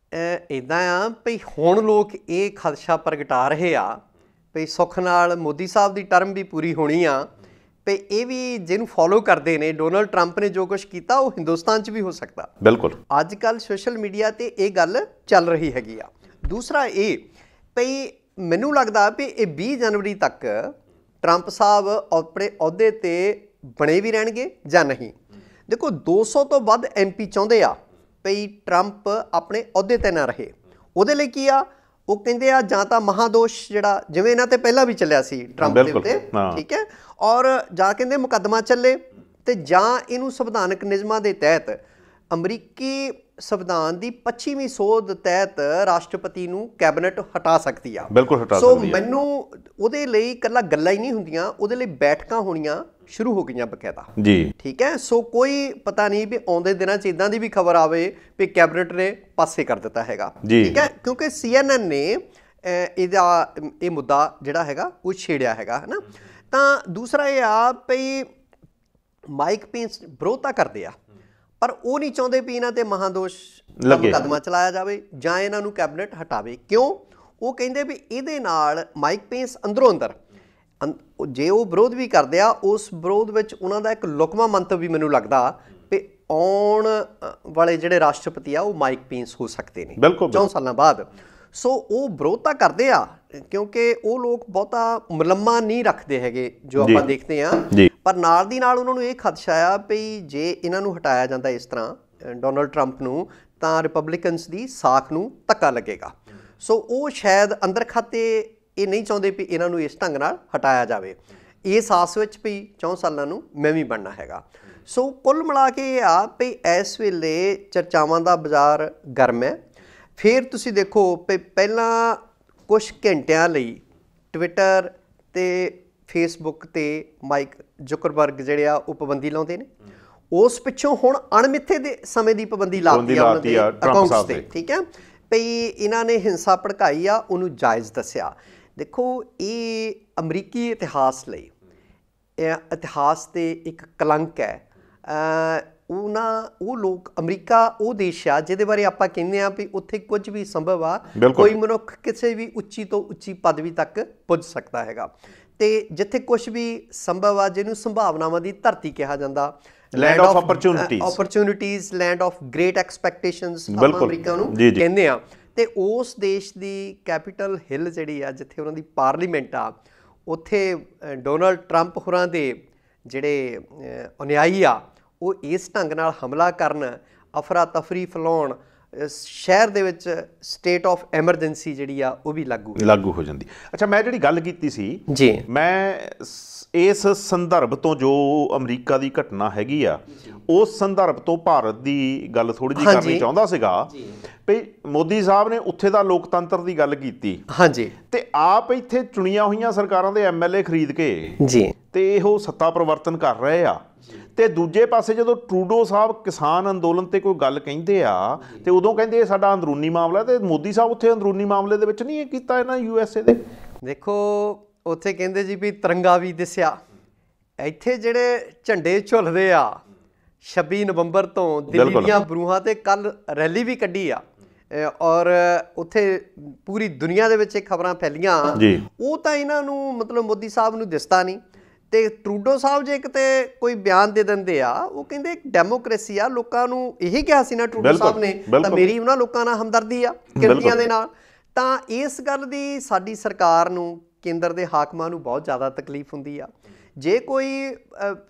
ਇੱਦਾਂ ਆ ਭਈ ਹੁਣ ਲੋਕ ਇਹ ਖਦਸ਼ਾ ਪ੍ਰਗਟਾ ਰਹੇ ਆ ਭਈ ਸੁੱਖ ਨਾਲ ਮੋਦੀ ਸਾਹਿਬ ਦੀ ਟਰਮ ਵੀ ਪੂਰੀ ਹੋਣੀ ਆ, ਭਈ ਇਹ ਵੀ ਜਿਹਨੂੰ ਫੋਲੋ ਕਰਦੇ ਨੇ, ਡੋਨਲਡ ਟਰੰਪ ਨੇ ਜੋ ਕੁਛ ਕੀਤਾ ਉਹ ਹਿੰਦੁਸਤਾਨ 'ਚ ਵੀ ਹੋ ਸਕਦਾ। ਬਿਲਕੁਲ, ਅੱਜ ਕੱਲ੍ਹ ਸੋਸ਼ਲ ਮੀਡੀਆ 'ਤੇ ਇਹ ਗੱਲ ਚੱਲ ਰਹੀ ਹੈਗੀ ਆ। ਦੂਸਰਾ ਇਹ ਭਈ ਮੈਨੂੰ ਲੱਗਦਾ ਵੀ ਇਹ 20 ਜਨਵਰੀ ਤੱਕ ਟਰੰਪ ਸਾਹਿਬ ਆਪਣੇ ਅਹੁਦੇ 'ਤੇ ਬਣੇ ਵੀ ਰਹਿਣਗੇ ਜਾਂ ਨਹੀਂ। ਦੇਖੋ 200 ਤੋਂ ਵੱਧ MP ਚਾਹੁੰਦੇ ਆ ਭਈ ਟਰੰਪ ਆਪਣੇ ਅਹੁਦੇ 'ਤੇ ਨਾ ਰਹੇ। ਉਹਦੇ ਲਈ ਕੀ ਆ, ਉਹ ਕਹਿੰਦੇ ਆ ਜਾਂ ਤਾਂ ਮਹਾਦੋਸ਼ ਜਿਹੜਾ ਜਿਵੇਂ ਇਹਨਾਂ ਤੇ ਪਹਿਲਾਂ ਵੀ ਚੱਲਿਆ ਸੀ ਟਰੰਪ ਦੇ ਉੱਤੇ, ਠੀਕ ਹੈ, ਔਰ ਜਾਂ ਕਹਿੰਦੇ ਮੁਕੱਦਮਾ ਚੱਲੇ ਤੇ ਜਾਂ ਇਹਨੂੰ ਸੰਵਿਧਾਨਕ ਨਿਯਮਾਂ ਦੇ ਤਹਿਤ ਅਮਰੀਕੀ ਸੰਵਿਧਾਨ ਦੀ 25ਵੀਂ ਸੋਧ ਤਹਿਤ ਰਾਸ਼ਟਰਪਤੀ ਨੂੰ ਕੈਬਨਿਟ ਹਟਾ ਸਕਦੀ ਆ। ਬਿਲਕੁਲ ਹਟਾ ਸਕਦੀ ਆ। ਮੈਨੂੰ ਉਹਦੇ ਲਈ ਇਕੱਲਾ ਗੱਲਾਂ ਹੀ ਨਹੀਂ ਹੁੰਦੀਆਂ, ਉਹਦੇ ਲਈ ਬੈਠਕਾਂ ਹੋਣੀਆਂ ਸ਼ੁਰੂ ਹੋ ਗਈਆਂ ਬਕਾਇਦਾ ਜੀ, ਠੀਕ ਹੈ। ਸੋ ਕੋਈ ਪਤਾ ਨਹੀਂ ਵੀ ਆਉਂਦੇ ਦਿਨਾਂ 'ਚ ਇੱਦਾਂ ਦੀ ਵੀ ਖਬਰ ਆਵੇ ਵੀ ਕੈਬਨਿਟ ਨੇ ਪਾਸੇ ਕਰ ਦਿੱਤਾ ਹੈਗਾ, ਠੀਕ ਹੈ, ਕਿਉਂਕਿ CNN ਨੇ ਇਹ ਮੁੱਦਾ ਜਿਹੜਾ ਹੈਗਾ ਉਹ ਛੇੜਿਆ ਹੈਗਾ, ਹੈ ਨਾ। ਤਾਂ ਦੂਸਰਾ ਇਹ ਆ ਵੀ ਮਾਈਕ ਪੈਂਸ ਵਿਰੋਧਤਾ ਕਰਦੇ ਆ, ਪਰ ਉਹ ਨਹੀਂ ਚਾਹੁੰਦੇ ਵੀ ਇਹਨਾਂ ਤੇ ਮਹਾਦੋਸ਼ ਦਾ ਮੁਕੱਦਮਾ ਚਲਾਇਆ ਜਾਵੇ ਜਾਂ ਇਹਨਾਂ ਨੂੰ ਕੈਬਨਿਟ ਹਟਾਵੇ। ਕਿਉਂ? ਉਹ ਕਹਿੰਦੇ ਵੀ ਇਹਦੇ ਨਾਲ ਮਾਈਕ ਪੈਂਸ ਅੰਦਰੋਂ ਅੰਦਰ ਜੇ ਉਹ ਵਿਰੋਧ ਵੀ ਕਰਦੇ ਆ, ਉਸ ਵਿਰੋਧ ਵਿੱਚ ਉਹਨਾਂ ਦਾ ਇੱਕ ਲੁਕਵਾਂ ਮੰਤਵ ਵੀ ਮੈਨੂੰ ਲੱਗਦਾ ਵੀ ਆਉਣ ਵਾਲੇ ਜਿਹੜੇ ਰਾਸ਼ਟਰਪਤੀ ਆ ਉਹ ਮਾਈਕ ਪੈਂਸ ਹੋ ਸਕਦੇ ਨੇ 4 ਸਾਲਾਂ ਬਾਅਦ। ਸੋ ਉਹ ਵਿਰੋਧਤਾ ਕਰਦੇ ਆ ਕਿਉਂਕਿ ਉਹ ਲੋਕ ਬਹੁਤਾ ਮੁਲੰਮਾ ਨਹੀਂ ਰੱਖਦੇ ਹੈਗੇ ਜੋ ਆਪਾਂ ਦੇਖਦੇ ਆ, ਪਰ ਨਾਲ ਦੀ ਨਾਲ ਉਹਨਾਂ ਨੂੰ ਇਹ ਖਦਸ਼ਾ ਆ ਵੀ ਜੇ ਇਹਨਾਂ ਨੂੰ ਹਟਾਇਆ ਜਾਂਦਾ ਇਸ ਤਰ੍ਹਾਂ ਡੋਨਲਡ ਟਰੰਪ ਨੂੰ, ਤਾਂ ਰਿਪਬਲਿਕਨਸ ਦੀ ਸਾਖ ਨੂੰ ਧੱਕਾ ਲੱਗੇਗਾ। ਸੋ ਉਹ ਸ਼ਾਇਦ ਅੰਦਰ ਖਾਤੇ ਇਹ ਨਹੀਂ ਚਾਹੁੰਦੇ ਵੀ ਇਹਨਾਂ ਨੂੰ ਇਸ ਢੰਗ ਨਾਲ ਹਟਾਇਆ ਜਾਵੇ, ਇਸ ਆਸ ਵਿੱਚ ਵੀ 4 ਸਾਲਾਂ ਨੂੰ ਮੈਂ ਵੀ ਬਣਨਾ ਹੈਗਾ। ਸੋ ਕੁੱਲ ਮਿਲਾ ਕੇ ਇਹ ਆ ਵੀ ਇਸ ਵੇਲੇ ਚਰਚਾਵਾਂ ਦਾ ਬਾਜ਼ਾਰ ਗਰਮ ਹੈ। ਫਿਰ ਤੁਸੀਂ ਦੇਖੋ ਵੀ ਪਹਿਲਾਂ ਕੁਛ ਘੰਟਿਆਂ ਲਈ ਟਵਿੱਟਰ ਤੇ ਫੇਸਬੁੱਕ ਤੇ ਮਾਈਕ ਜ਼ੁਕਰਬਰਗ ਜਿਹੜੇ ਆ ਉਹ ਪਾਬੰਦੀ ਲਾਉਂਦੇ ਨੇ, ਉਸ ਪਿੱਛੋਂ ਹੁਣ ਅਣਮਿੱਥੇ ਦੇ ਸਮੇਂ ਦੀ ਪਾਬੰਦੀ ਲਾਤੀ ਆ ਉਹਨਾਂ ਦੇ ਅਕਾਊਂਟਸ ਤੇ, ਠੀਕ ਹੈ। ਵੀ ਇਹਨਾਂ ਨੇ ਹਿੰਸਾ ਭੜਕਾਈ ਆ, ਉਹਨੂੰ ਜਾਇਜ਼ ਦੱਸਿਆ। ਦੇਖੋ ਇਹ ਅਮਰੀਕੀ ਇਤਿਹਾਸ ਤੇ ਇੱਕ ਕਲੰਕ ਹੈ। ਉਹ ਲੋਕ ਅਮਰੀਕਾ ਉਹ ਦੇਸ਼ ਆ ਜਿਹਦੇ ਬਾਰੇ ਆਪਾਂ ਕਹਿੰਦੇ ਆ ਵੀ ਉੱਥੇ ਕੁਝ ਵੀ ਸੰਭਵ ਆ, ਕੋਈ ਮਨੁੱਖ ਕਿਸੇ ਵੀ ਉੱਚੀ ਤੋਂ ਉੱਚੀ ਪਦਵੀ ਤੱਕ ਪੁੱਜ ਸਕਦਾ ਹੈਗਾ, ਤੇ ਜਿੱਥੇ ਕੁਝ ਵੀ ਸੰਭਵ ਆ, ਜਿਹਨੂੰ ਸੰਭਾਵਨਾਵਾਂ ਦੀ ਧਰਤੀ ਕਿਹਾ ਜਾਂਦਾ, land of opportunities, land of great expectations ਆਪਾਂ ਅਮਰੀਕਾ ਨੂੰ ਕਹਿੰਦੇ ਆ। ਤੇ ਉਸ ਦੇਸ਼ ਦੀ ਕੈਪੀਟਲ ਹਿੱਲ ਜਿਹੜੀ ਆ, ਜਿੱਥੇ ਉਹਨਾਂ ਦੀ ਪਾਰਲੀਮੈਂਟ ਆ, ਉੱਥੇ ਡੋਨਲਡ ਟਰੰਪ ਹੋਰਾਂ ਦੇ ਜਿਹੜੇ ਅਨੁਯਾਈ ਆ ਉਹ ਇਸ ਢੰਗ ਨਾਲ ਹਮਲਾ ਕਰਨ, ਅਫਰਾ ਤਫਰੀ ਫੈਲਾਉਣ, ਸ਼ਹਿਰ ਦੇ ਵਿੱਚ ਸਟੇਟ ਆਫ ਐਮਰਜੈਂਸੀ ਜਿਹੜੀ ਆ ਉਹ ਵੀ ਲਾਗੂ ਹੋ ਜਾਂਦੀ। ਅੱਛਾ, ਮੈਂ ਜਿਹੜੀ ਗੱਲ ਕੀਤੀ ਸੀ ਜੀ, ਮੈਂ ਇਸ ਸੰਦਰਭ ਤੋਂ ਜੋ ਅਮਰੀਕਾ ਦੀ ਘਟਨਾ ਹੈਗੀ ਆ, ਉਸ ਸੰਦਰਭ ਤੋਂ ਭਾਰਤ ਦੀ ਗੱਲ ਥੋੜੀ ਜਿਹੀ ਕਰਨੀ ਚਾਹੁੰਦਾ ਸੀਗਾ ਵੀ ਮੋਦੀ ਸਾਹਿਬ ਨੇ ਉੱਥੇ ਦਾ ਲੋਕਤੰਤਰ ਦੀ ਗੱਲ ਕੀਤੀ, ਹਾਂਜੀ, ਤੇ ਆਪ ਇੱਥੇ ਚੁਣੀਆਂ ਹੋਈਆਂ ਸਰਕਾਰਾਂ ਦੇ MLA ਖਰੀਦ ਕੇ ਜੀ ਤੇ ਇਹੋ ਸੱਤਾ ਪਰਿਵਰਤਨ ਕਰ ਰਹੇ ਆ। ਤੇ ਦੂਜੇ ਪਾਸੇ ਜਦੋਂ ਟਰੂਡੋ ਸਾਹਿਬ ਕਿਸਾਨ ਅੰਦੋਲਨ ਤੇ ਕੋਈ ਗੱਲ ਕਹਿੰਦੇ ਆ ਤੇ ਉਦੋਂ ਕਹਿੰਦੇ ਇਹ ਸਾਡਾ ਅੰਦਰੂਨੀ ਮਾਮਲਾ, ਤੇ ਮੋਦੀ ਸਾਹਿਬ ਉੱਥੇ ਅੰਦਰੂਨੀ ਮਾਮਲੇ ਦੇ ਵਿੱਚ ਨਹੀਂ ਇਹ ਕੀਤਾ ਇਹਨਾਂ USA ਦੇ। ਦੇਖੋ ਉੱਥੇ ਕਹਿੰਦੇ ਜੀ ਵੀ ਤਿਰੰਗਾ ਵੀ ਦਿਸਿਆ, ਇੱਥੇ ਜਿਹੜੇ ਝੰਡੇ ਝੁੱਲਦੇ ਆ 26 ਨਵੰਬਰ ਤੋਂ ਦਿੱਲੀ ਦੀਆਂ ਬਰੂਹਾਂ ਤੇ ਕੱਲ ਰੈਲੀ ਵੀ ਕੱਢੀ ਆ, ਔਰ ਉੱਥੇ ਪੂਰੀ ਦੁਨੀਆ ਦੇ ਵਿੱਚ ਇਹ ਖਬਰਾਂ ਫੈਲੀਆਂ, ਉਹ ਤਾਂ ਇਹਨਾਂ ਨੂੰ ਮਤਲਬ ਮੋਦੀ ਸਾਹਿਬ ਨੂੰ ਦਿਸਦਾ ਨਹੀਂ। ਤੇ ਟਰੂਡੋ ਸਾਹਿਬ ਜੇ ਕਿਤੇ ਕੋਈ ਬਿਆਨ ਦੇ ਦਿੰਦੇ ਆ, ਉਹ ਕਹਿੰਦੇ ਇੱਕ ਡੈਮੋਕ੍ਰੇਸੀ ਆ, ਲੋਕਾਂ ਨੂੰ ਇਹੀ ਕਿਹਾ ਸੀ ਨਾ ਟਰੂਡੋ ਸਾਹਿਬ ਨੇ, ਤਾਂ ਮੇਰੀ ਉਹਨਾਂ ਲੋਕਾਂ ਨਾਲ ਹਮਦਰਦੀ ਆ ਕਿਰਤੀਆਂ ਦੇ ਨਾਲ। ਤਾਂ ਇਸ ਗੱਲ ਦੀ ਸਾਡੀ ਸਰਕਾਰ ਨੂੰ, ਕੇਂਦਰ ਦੇ ਹਾਕਮਾਂ ਨੂੰ ਬਹੁਤ ਜ਼ਿਆਦਾ ਤਕਲੀਫ ਹੁੰਦੀ ਆ। ਜੇ ਕੋਈ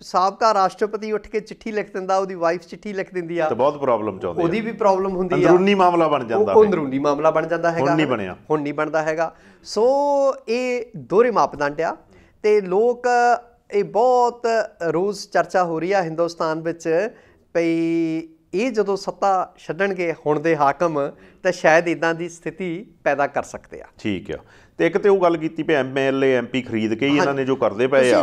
ਸਾਬਕਾ ਰਾਸ਼ਟਰਪਤੀ ਉੱਠ ਕੇ ਚਿੱਠੀ ਲਿਖ ਦਿੰਦਾ, ਉਹਦੀ ਵਾਈਫ ਚਿੱਠੀ ਲਿਖ ਦਿੰਦੀ ਆ, ਬਹੁਤ ਪ੍ਰੋਬਲਮ ਚਾਹੁੰਦੇ, ਉਹਦੀ ਵੀ ਪ੍ਰੋਬਲਮ ਹੁੰਦੀ ਆ, ਅੰਦਰੂਨੀ ਮਾਮਲਾ ਬਣ ਜਾਂਦਾ, ਅੰਦਰੂਨੀ ਮਾਮਲਾ ਬਣ ਜਾਂਦਾ ਹੈਗਾ, ਹੁਣ ਨਹੀਂ ਬਣਦਾ ਹੈਗਾ। ਸੋ ਇਹ ਦੋਹਰੇ ਮਾਪਦੰਡ ਆ, ਤੇ ਲੋਕ ਇਹ ਬਹੁਤ ਰੋਜ਼ ਚਰਚਾ ਹੋ ਰਹੀ ਆ ਹਿੰਦੁਸਤਾਨ ਵਿੱਚ ਪਈ, ਇਹ ਜਦੋਂ ਸੱਤਾ ਛੱਡਣਗੇ ਹੁਣ ਦੇ ਹਾਕਮ ਤਾਂ ਸ਼ਾਇਦ ਇੱਦਾਂ ਦੀ ਸਥਿਤੀ ਪੈਦਾ ਕਰ ਸਕਦੇ ਆ। ਠੀਕ ਆ। ਤੇ ਇੱਕ ਤੇ ਉਹ ਗੱਲ ਕੀਤੀ ਵੀ MLA MP ਖਰੀਦ ਕੇ ਹੀ ਇਹਨਾਂ ਨੇ ਜੋ ਕਰਦੇ ਪਏ ਆ।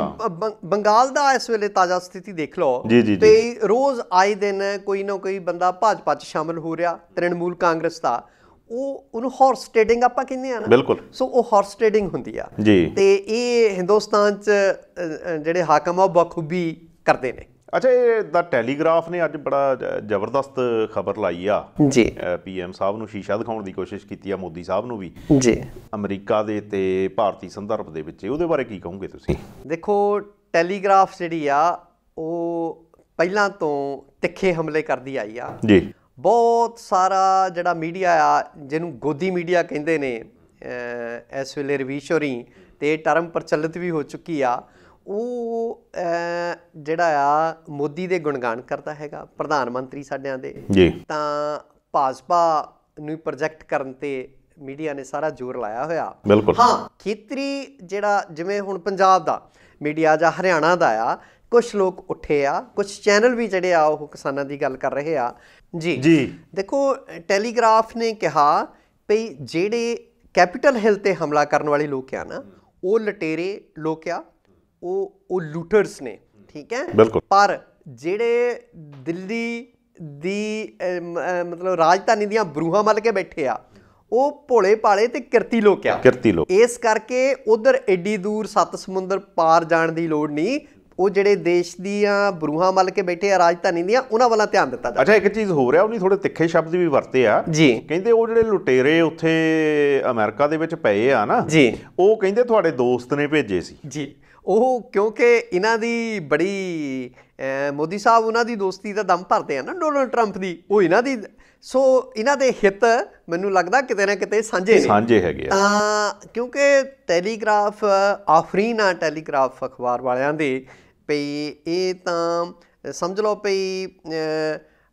ਬੰਗਾਲ ਦਾ ਇਸ ਵੇਲੇ ਤਾਜ਼ਾ ਸਥਿਤੀ ਦੇਖ ਲਓ ਤੇ ਰੋਜ਼ ਆਏ ਦਿਨ ਕੋਈ ਨਾ ਕੋਈ ਬੰਦਾ ਭਾਜਪਾ 'ਚ ਸ਼ਾਮਲ ਹੋ ਰਿਹਾ, ਤ੍ਰਿਣਮੂਲ ਕਾਂਗਰਸ ਦਾ, ਉਹਨੂੰ ਹਾਰਸ ਟ੍ਰੇਡਿੰਗ ਆਪਾਂ ਕਹਿੰਦੇ ਆ ਨਾ। ਬਿਲਕੁਲ। ਸੋ ਉਹ ਹਾਰਸ ਟ੍ਰੇਡਿੰਗ ਹੁੰਦੀ ਆ ਜੀ, ਤੇ ਇਹ ਹਿੰਦੁਸਤਾਨ 'ਚ ਜਿਹੜੇ ਹਾਕਮ ਆ ਉਹ ਬਖੂਬੀ ਕਰਦੇ ਨੇ। ਅੱਛਾ, ਇਹ ਦਾ ਟੈਲੀਗ੍ਰਾਫ ਨੇ ਅੱਜ ਬੜਾ ਜ਼ਬਰਦਸਤ ਖਬਰ ਲਾਈ ਆ ਜੀ, PM ਸਾਹਿਬ ਨੂੰ ਸ਼ੀਸ਼ਾ ਦਿਖਾਉਣ ਦੀ ਕੋਸ਼ਿਸ਼ ਕੀਤੀ ਆ, ਮੋਦੀ ਸਾਹਿਬ ਨੂੰ ਵੀ ਜੀ, ਅਮਰੀਕਾ ਦੇ ਤੇ ਭਾਰਤੀ ਸੰਦਰਭ ਦੇ ਵਿੱਚ। ਉਹਦੇ ਬਾਰੇ ਕੀ ਕਹੋਗੇ ਤੁਸੀਂ? ਦੇਖੋ, ਟੈਲੀਗ੍ਰਾਫ ਜਿਹੜੀ ਆ ਉਹ ਪਹਿਲਾਂ ਤੋਂ ਤਿੱਖੇ ਹਮਲੇ ਕਰਦੀ ਆਈ ਆ ਜੀ। ਬਹੁਤ ਸਾਰਾ ਜਿਹੜਾ ਮੀਡੀਆ ਆ, ਜਿਹਨੂੰ ਗੋਦੀ ਮੀਡੀਆ ਕਹਿੰਦੇ ਨੇ ਇਸ ਵੇਲੇ, ਰਵੀਸ਼ ਹੋਰੀ, ਤੇ ਇਹ ਟਰਮ ਪ੍ਰਚਲਿਤ ਵੀ ਹੋ ਚੁੱਕੀ ਆ, ਉਹ ਜਿਹੜਾ ਆ ਮੋਦੀ ਦੇ ਗੁਣਗਾਨ ਕਰਦਾ ਹੈਗਾ, ਪ੍ਰਧਾਨ ਮੰਤਰੀ ਸਾਡਿਆਂ ਦੇ ਜੀ। ਤਾਂ ਭਾਜਪਾ ਨੂੰ ਪ੍ਰੋਜੈਕਟ ਕਰਨ ਤੇ ਮੀਡੀਆ ਨੇ ਸਾਰਾ ਜ਼ੋਰ ਲਾਇਆ ਹੋਇਆ। ਬਿਲਕੁਲ ਹਾਂ, ਖੇਤਰੀ ਜਿਹੜਾ ਜਿਵੇਂ ਹੁਣ ਪੰਜਾਬ ਦਾ ਮੀਡੀਆ ਜਾਂ ਹਰਿਆਣਾ ਦਾ ਆ, ਕੁਛ ਲੋਕ ਉੱਠੇ ਆ, ਕੁਛ ਚੈਨਲ ਵੀ ਜਿਹੜੇ ਆ ਉਹ ਕਿਸਾਨਾਂ ਦੀ ਗੱਲ ਕਰ ਰਹੇ ਆ ਜੀ। ਦੇਖੋ, ਟੈਲੀਗ੍ਰਾਫ ਨੇ ਕਿਹਾ ਵੀ ਜਿਹੜੇ ਕੈਪੀਟਲ ਹਿੱਲ ਤੇ ਹਮਲਾ ਕਰਨ ਵਾਲੇ ਲੋਕ ਆ ਨਾ, ਉਹ ਲਟੇਰੇ ਲੋਕ ਆ, ਉਹ ਲੂਟਰਸ ਨੇ, ਠੀਕ ਹੈ। ਪਰ ਜਿਹੜੇ ਦਿੱਲੀ ਦੀ ਮਤਲਬ ਰਾਜਧਾਨੀ ਦੀਆਂ ਬਰੂਹਾਂ ਮੱਲ ਕੇ ਬੈਠੇ ਆ, ਉਹ ਭੋਲੇ ਭਾਲੇ ਤੇ ਕਿਰਤੀ ਲੋਕ ਆ। ਇਸ ਕਰਕੇ ਉਧਰ ਐਡੀ ਦੂਰ 7 ਸਮੁੰਦਰ ਪਾਰ ਜਾਣ ਦੀ ਲੋੜ ਨਹੀਂ। ਉਹ ਜਿਹੜੇ ਦੇਸ਼ ਦੀਆਂ ਬਰੂਹਾਂ ਮੱਲ ਕੇ ਬੈਠੇ ਆ ਰਾਜਧਾਨੀ ਦੀਆਂ, ਉਹਨਾਂ ਵੱਲ ਧਿਆਨ ਦਿੱਤਾ ਜਾਵੇ। ਅੱਛਾ, ਇੱਕ ਚੀਜ਼ ਹੋ ਰਿਹਾ, ਉਹਨੇ ਥੋੜੇ ਤਿੱਖੇ ਸ਼ਬਦ ਵੀ ਵਰਤੇ ਆ ਜੀ। ਕਹਿੰਦੇ ਉਹ ਜਿਹੜੇ ਲੁਟੇਰੇ ਉੱਥੇ ਅਮਰੀਕਾ ਦੇ ਵਿੱਚ ਪਏ ਆ ਨਾ ਜੀ, ਉਹ ਕਹਿੰਦੇ ਤੁਹਾਡੇ ਦੋਸਤ ਨੇ ਭੇਜੇ ਸੀ ਜੀ। ਉਹ ਕਿਉਂਕਿ ਇਹਨਾਂ ਦੀ ਬੜੀ ਮੋਦੀ ਸਾਹਿਬ ਉਹਨਾਂ ਦੀ ਦੋਸਤੀ ਦਾ ਦਮ ਭਰਦੇ ਆ ਨਾ, ਡੋਨਲਡ ਟਰੰਪ ਦੀ, ਉਹ ਇਹਨਾਂ ਦੀ, ਸੋ ਇਹਨਾਂ ਦੇ ਹਿੱਤ ਮੈਨੂੰ ਲੱਗਦਾ ਕਿਤੇ ਨਾ ਕਿਤੇ ਸਾਂਝੇ ਹੈਗੇ ਆ। ਤਾਂ ਕਿਉਂਕਿ ਟੈਲੀਗ੍ਰਾਫ ਆਫਰੀਨ ਆ ਟੈਲੀਗ੍ਰਾਫ ਅਖਬਾਰ ਵਾਲਿਆਂ ਦੇ, ਪਈ ਇਹ ਤਾਂ ਸਮਝ ਲਓ ਪਈ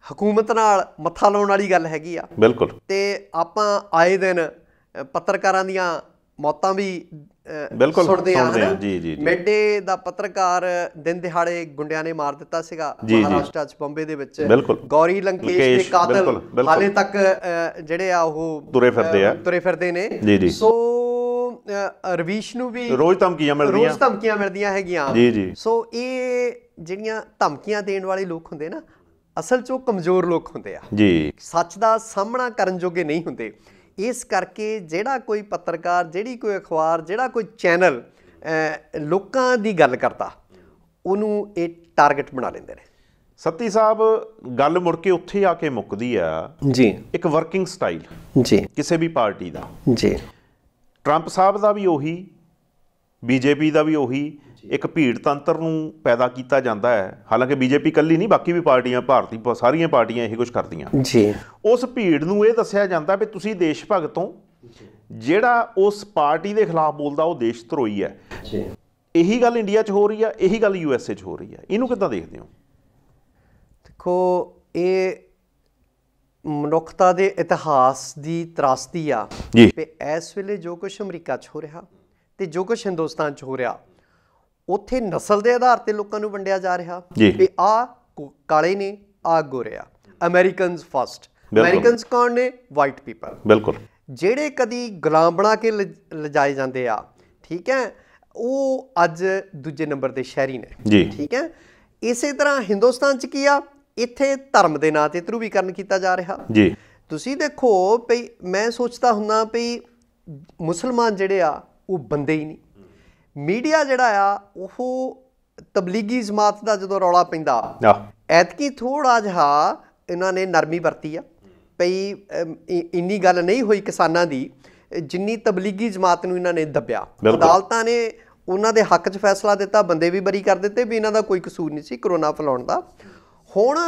ਹਕੂਮਤ ਨਾਲ ਮੱਥਾ ਲਾਉਣ ਵਾਲੀ ਗੱਲ ਹੈਗੀ ਆ। ਬਿਲਕੁਲ। ਤੇ ਆਪਾਂ ਆਏ ਦਿਨ ਪੱਤਰਕਾਰਾਂ ਦੀਆਂ ਮੌਤਾਂ ਵੀ ਸੁਣਦੇ ਆ ਜੀ। ਮਿਡਡੇ ਦਾ ਪੱਤਰਕਾਰ ਦਿਨ ਦਿਹਾੜੇ ਗੁੰਡਿਆਂ ਨੇ ਮਾਰ ਦਿੱਤਾ ਸੀਗਾ ਮਹਾਰਾਸ਼ਟਰ ਚ, ਬੰਬੇ ਦੇ ਵਿੱਚ। ਗੌਰੀ ਲੰਕੇਸ਼ ਦੇ ਕਾਤਲ ਹਾਲੇ ਤੱਕ ਜਿਹੜੇ ਆ ਉਹ ਤੁਰੇ ਫਿਰਦੇ ਨੇ। ਸੋ ਰਵੀਸ਼ ਨੂੰ ਵੀ ਰੋਜ਼ ਧਮਕੀਆਂ ਮਿਲਦੀਆਂ ਹੈਗੀਆਂ। ਸੋ ਇਹ ਜਿਹੜੀਆਂ ਧਮਕੀਆਂ ਦੇਣ ਵਾਲੇ ਲੋਕ ਹੁੰਦੇ ਨਾ, ਅਸਲ 'ਚ ਉਹ ਕਮਜ਼ੋਰ ਲੋਕ ਹੁੰਦੇ ਆ ਜੀ, ਸੱਚ ਦਾ ਸਾਹਮਣਾ ਕਰਨ ਜੋਗੇ ਨਹੀਂ ਹੁੰਦੇ। ਇਸ ਕਰਕੇ ਜਿਹੜਾ ਕੋਈ ਪੱਤਰਕਾਰ, ਜਿਹੜੀ ਕੋਈ ਅਖਬਾਰ, ਜਿਹੜਾ ਕੋਈ ਚੈਨਲ ਲੋਕਾਂ ਦੀ ਗੱਲ ਕਰਦਾ, ਉਹਨੂੰ ਇਹ ਟਾਰਗੇਟ ਬਣਾ ਲੈਂਦੇ ਨੇ। ਸੱਤੀ ਸਾਹਿਬ, ਗੱਲ ਮੁੜ ਕੇ ਉੱਥੇ ਆ ਕੇ ਮੁੱਕਦੀ ਆ ਜੀ, ਇੱਕ ਵਰਕਿੰਗ ਸਟਾਈਲ ਜੀ ਕਿਸੇ ਵੀ ਪਾਰਟੀ ਦਾ ਜੀ। ਟਰੰਪ ਸਾਹਿਬ ਦਾ ਵੀ ਉਹੀ, ਬੀਜੇਪੀ ਦਾ ਵੀ ਉਹੀ, ਇੱਕ ਭੀੜ ਤੰਤਰ ਨੂੰ ਪੈਦਾ ਕੀਤਾ ਜਾਂਦਾ ਹੈ। ਹਾਲਾਂਕਿ ਬੀਜੇਪੀ ਇਕੱਲੀ ਨਹੀਂ, ਬਾਕੀ ਵੀ ਪਾਰਟੀਆਂ, ਭਾਰਤੀ ਸਾਰੀਆਂ ਪਾਰਟੀਆਂ ਇਹੀ ਕੁਝ ਕਰਦੀਆਂ ਜੀ। ਉਸ ਭੀੜ ਨੂੰ ਇਹ ਦੱਸਿਆ ਜਾਂਦਾ ਵੀ ਤੁਸੀਂ ਦੇਸ਼ ਭਗਤ ਹੋ, ਜਿਹੜਾ ਉਸ ਪਾਰਟੀ ਦੇ ਖਿਲਾਫ ਬੋਲਦਾ ਉਹ ਦੇਸ਼ ਧਰੋਹੀ ਹੈ। ਇਹੀ ਗੱਲ ਇੰਡੀਆ 'ਚ ਹੋ ਰਹੀ ਆ, ਇਹੀ ਗੱਲ USA 'ਚ ਹੋ ਰਹੀ ਆ। ਇਹਨੂੰ ਕਿੱਦਾਂ ਦੇਖਦੇ ਹੋ? ਦੇਖੋ, ਇਹ ਮਨੁੱਖਤਾ ਦੇ ਇਤਿਹਾਸ ਦੀ ਤਰਾਸਦੀ ਆ ਵੀ ਇਸ ਵੇਲੇ ਜੋ ਕੁਛ ਅਮਰੀਕਾ 'ਚ ਹੋ ਰਿਹਾ ਤੇ ਜੋ ਕੁਛ ਹਿੰਦੁਸਤਾਨ 'ਚ ਹੋ ਰਿਹਾ, ਉੱਥੇ ਨਸਲ ਦੇ ਆਧਾਰ ਤੇ ਲੋਕਾਂ ਨੂੰ ਵੰਡਿਆ ਜਾ ਰਿਹਾ ਵੀ ਆਹ ਕਾਲੇ ਨੇ, ਆਹ ਗੋਰੇ ਆ। Americans first. ਅਮਰੀਕਨਸ ਕੌਣ ਨੇ? White people. ਬਿਲਕੁਲ। ਜਿਹੜੇ ਕਦੀ ਗੁਲਾਮ ਬਣਾ ਕੇ ਲਿਜਾਏ ਜਾਂਦੇ ਆ, ਠੀਕ ਹੈ, ਉਹ ਅੱਜ ਦੂਜੇ ਨੰਬਰ ਦੇ ਸ਼ਹਿਰੀ ਨੇ, ਠੀਕ ਹੈ। ਇਸੇ ਤਰ੍ਹਾਂ ਹਿੰਦੁਸਤਾਨ 'ਚ ਕੀ ਆ, ਇੱਥੇ ਧਰਮ ਦੇ ਨਾਂ 'ਤੇ ਧਰੂਵੀਕਰਨ ਕੀਤਾ ਜਾ ਰਿਹਾ ਜੀ। ਤੁਸੀਂ ਦੇਖੋ ਭਈ, ਮੈਂ ਸੋਚਦਾ ਹੁੰਦਾ ਭਈ ਮੁਸਲਮਾਨ ਜਿਹੜੇ ਆ ਉਹ ਬੰਦੇ ਹੀ ਨਹੀਂ। ਮੀਡੀਆ ਜਿਹੜਾ ਆ ਉਹ ਤਬਲੀਗੀ ਜਮਾਤ ਦਾ ਜਦੋਂ ਰੌਲਾ ਪੈਂਦਾ, ਐਤਕੀ ਥੋੜ੍ਹਾ ਜਿਹਾ ਇਹਨਾਂ ਨੇ ਨਰਮੀ ਵਰਤੀ ਆ ਭਈ ਇੰਨੀ ਗੱਲ ਨਹੀਂ ਹੋਈ ਕਿਸਾਨਾਂ ਦੀ ਜਿੰਨੀ ਤਬਲੀਗੀ ਜਮਾਤ ਨੂੰ ਇਹਨਾਂ ਨੇ ਦੱਬਿਆ। ਅਦਾਲਤਾਂ ਨੇ ਉਹਨਾਂ ਦੇ ਹੱਕ 'ਚ ਫੈਸਲਾ ਦਿੱਤਾ, ਬੰਦੇ ਵੀ ਬਰੀ ਕਰ ਦਿੱਤੇ ਵੀ ਇਹਨਾਂ ਦਾ ਕੋਈ ਕਸੂਰ ਨਹੀਂ ਸੀ ਕਰੋਨਾ ਫੈਲਾਉਣ ਦਾ। ਹੁਣ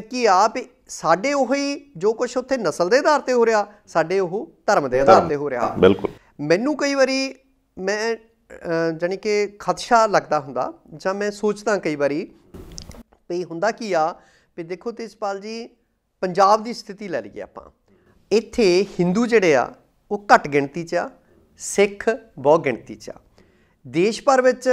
ਕੀ ਆ ਵੀ ਸਾਡੇ ਉਹੀ ਜੋ ਕੁਛ ਉੱਥੇ ਨਸਲ ਦੇ ਆਧਾਰ 'ਤੇ ਹੋ ਰਿਹਾ, ਸਾਡੇ ਉਹ ਧਰਮ ਦੇ ਆਧਾਰ 'ਤੇ ਹੋ ਰਿਹਾ। ਬਿਲਕੁਲ। ਮੈਨੂੰ ਕਈ ਵਾਰੀ ਮੈਂ ਜਾਣੀ ਕਿ ਖਦਸ਼ਾ ਲੱਗਦਾ ਹੁੰਦਾ, ਜਾਂ ਮੈਂ ਸੋਚਦਾ ਕਈ ਵਾਰੀ ਵੀ ਹੁੰਦਾ ਕੀ ਆ ਵੀ ਦੇਖੋ ਤੇਜਪਾਲ ਜੀ, ਪੰਜਾਬ ਦੀ ਸਥਿਤੀ ਲੈ ਲਈਏ ਆਪਾਂ, ਇੱਥੇ ਹਿੰਦੂ ਜਿਹੜੇ ਆ ਉਹ ਘੱਟ ਗਿਣਤੀ 'ਚ ਆ, ਸਿੱਖ ਬਹੁਤ ਗਿਣਤੀ 'ਚ ਆ। ਦੇਸ਼ ਭਰ ਵਿੱਚ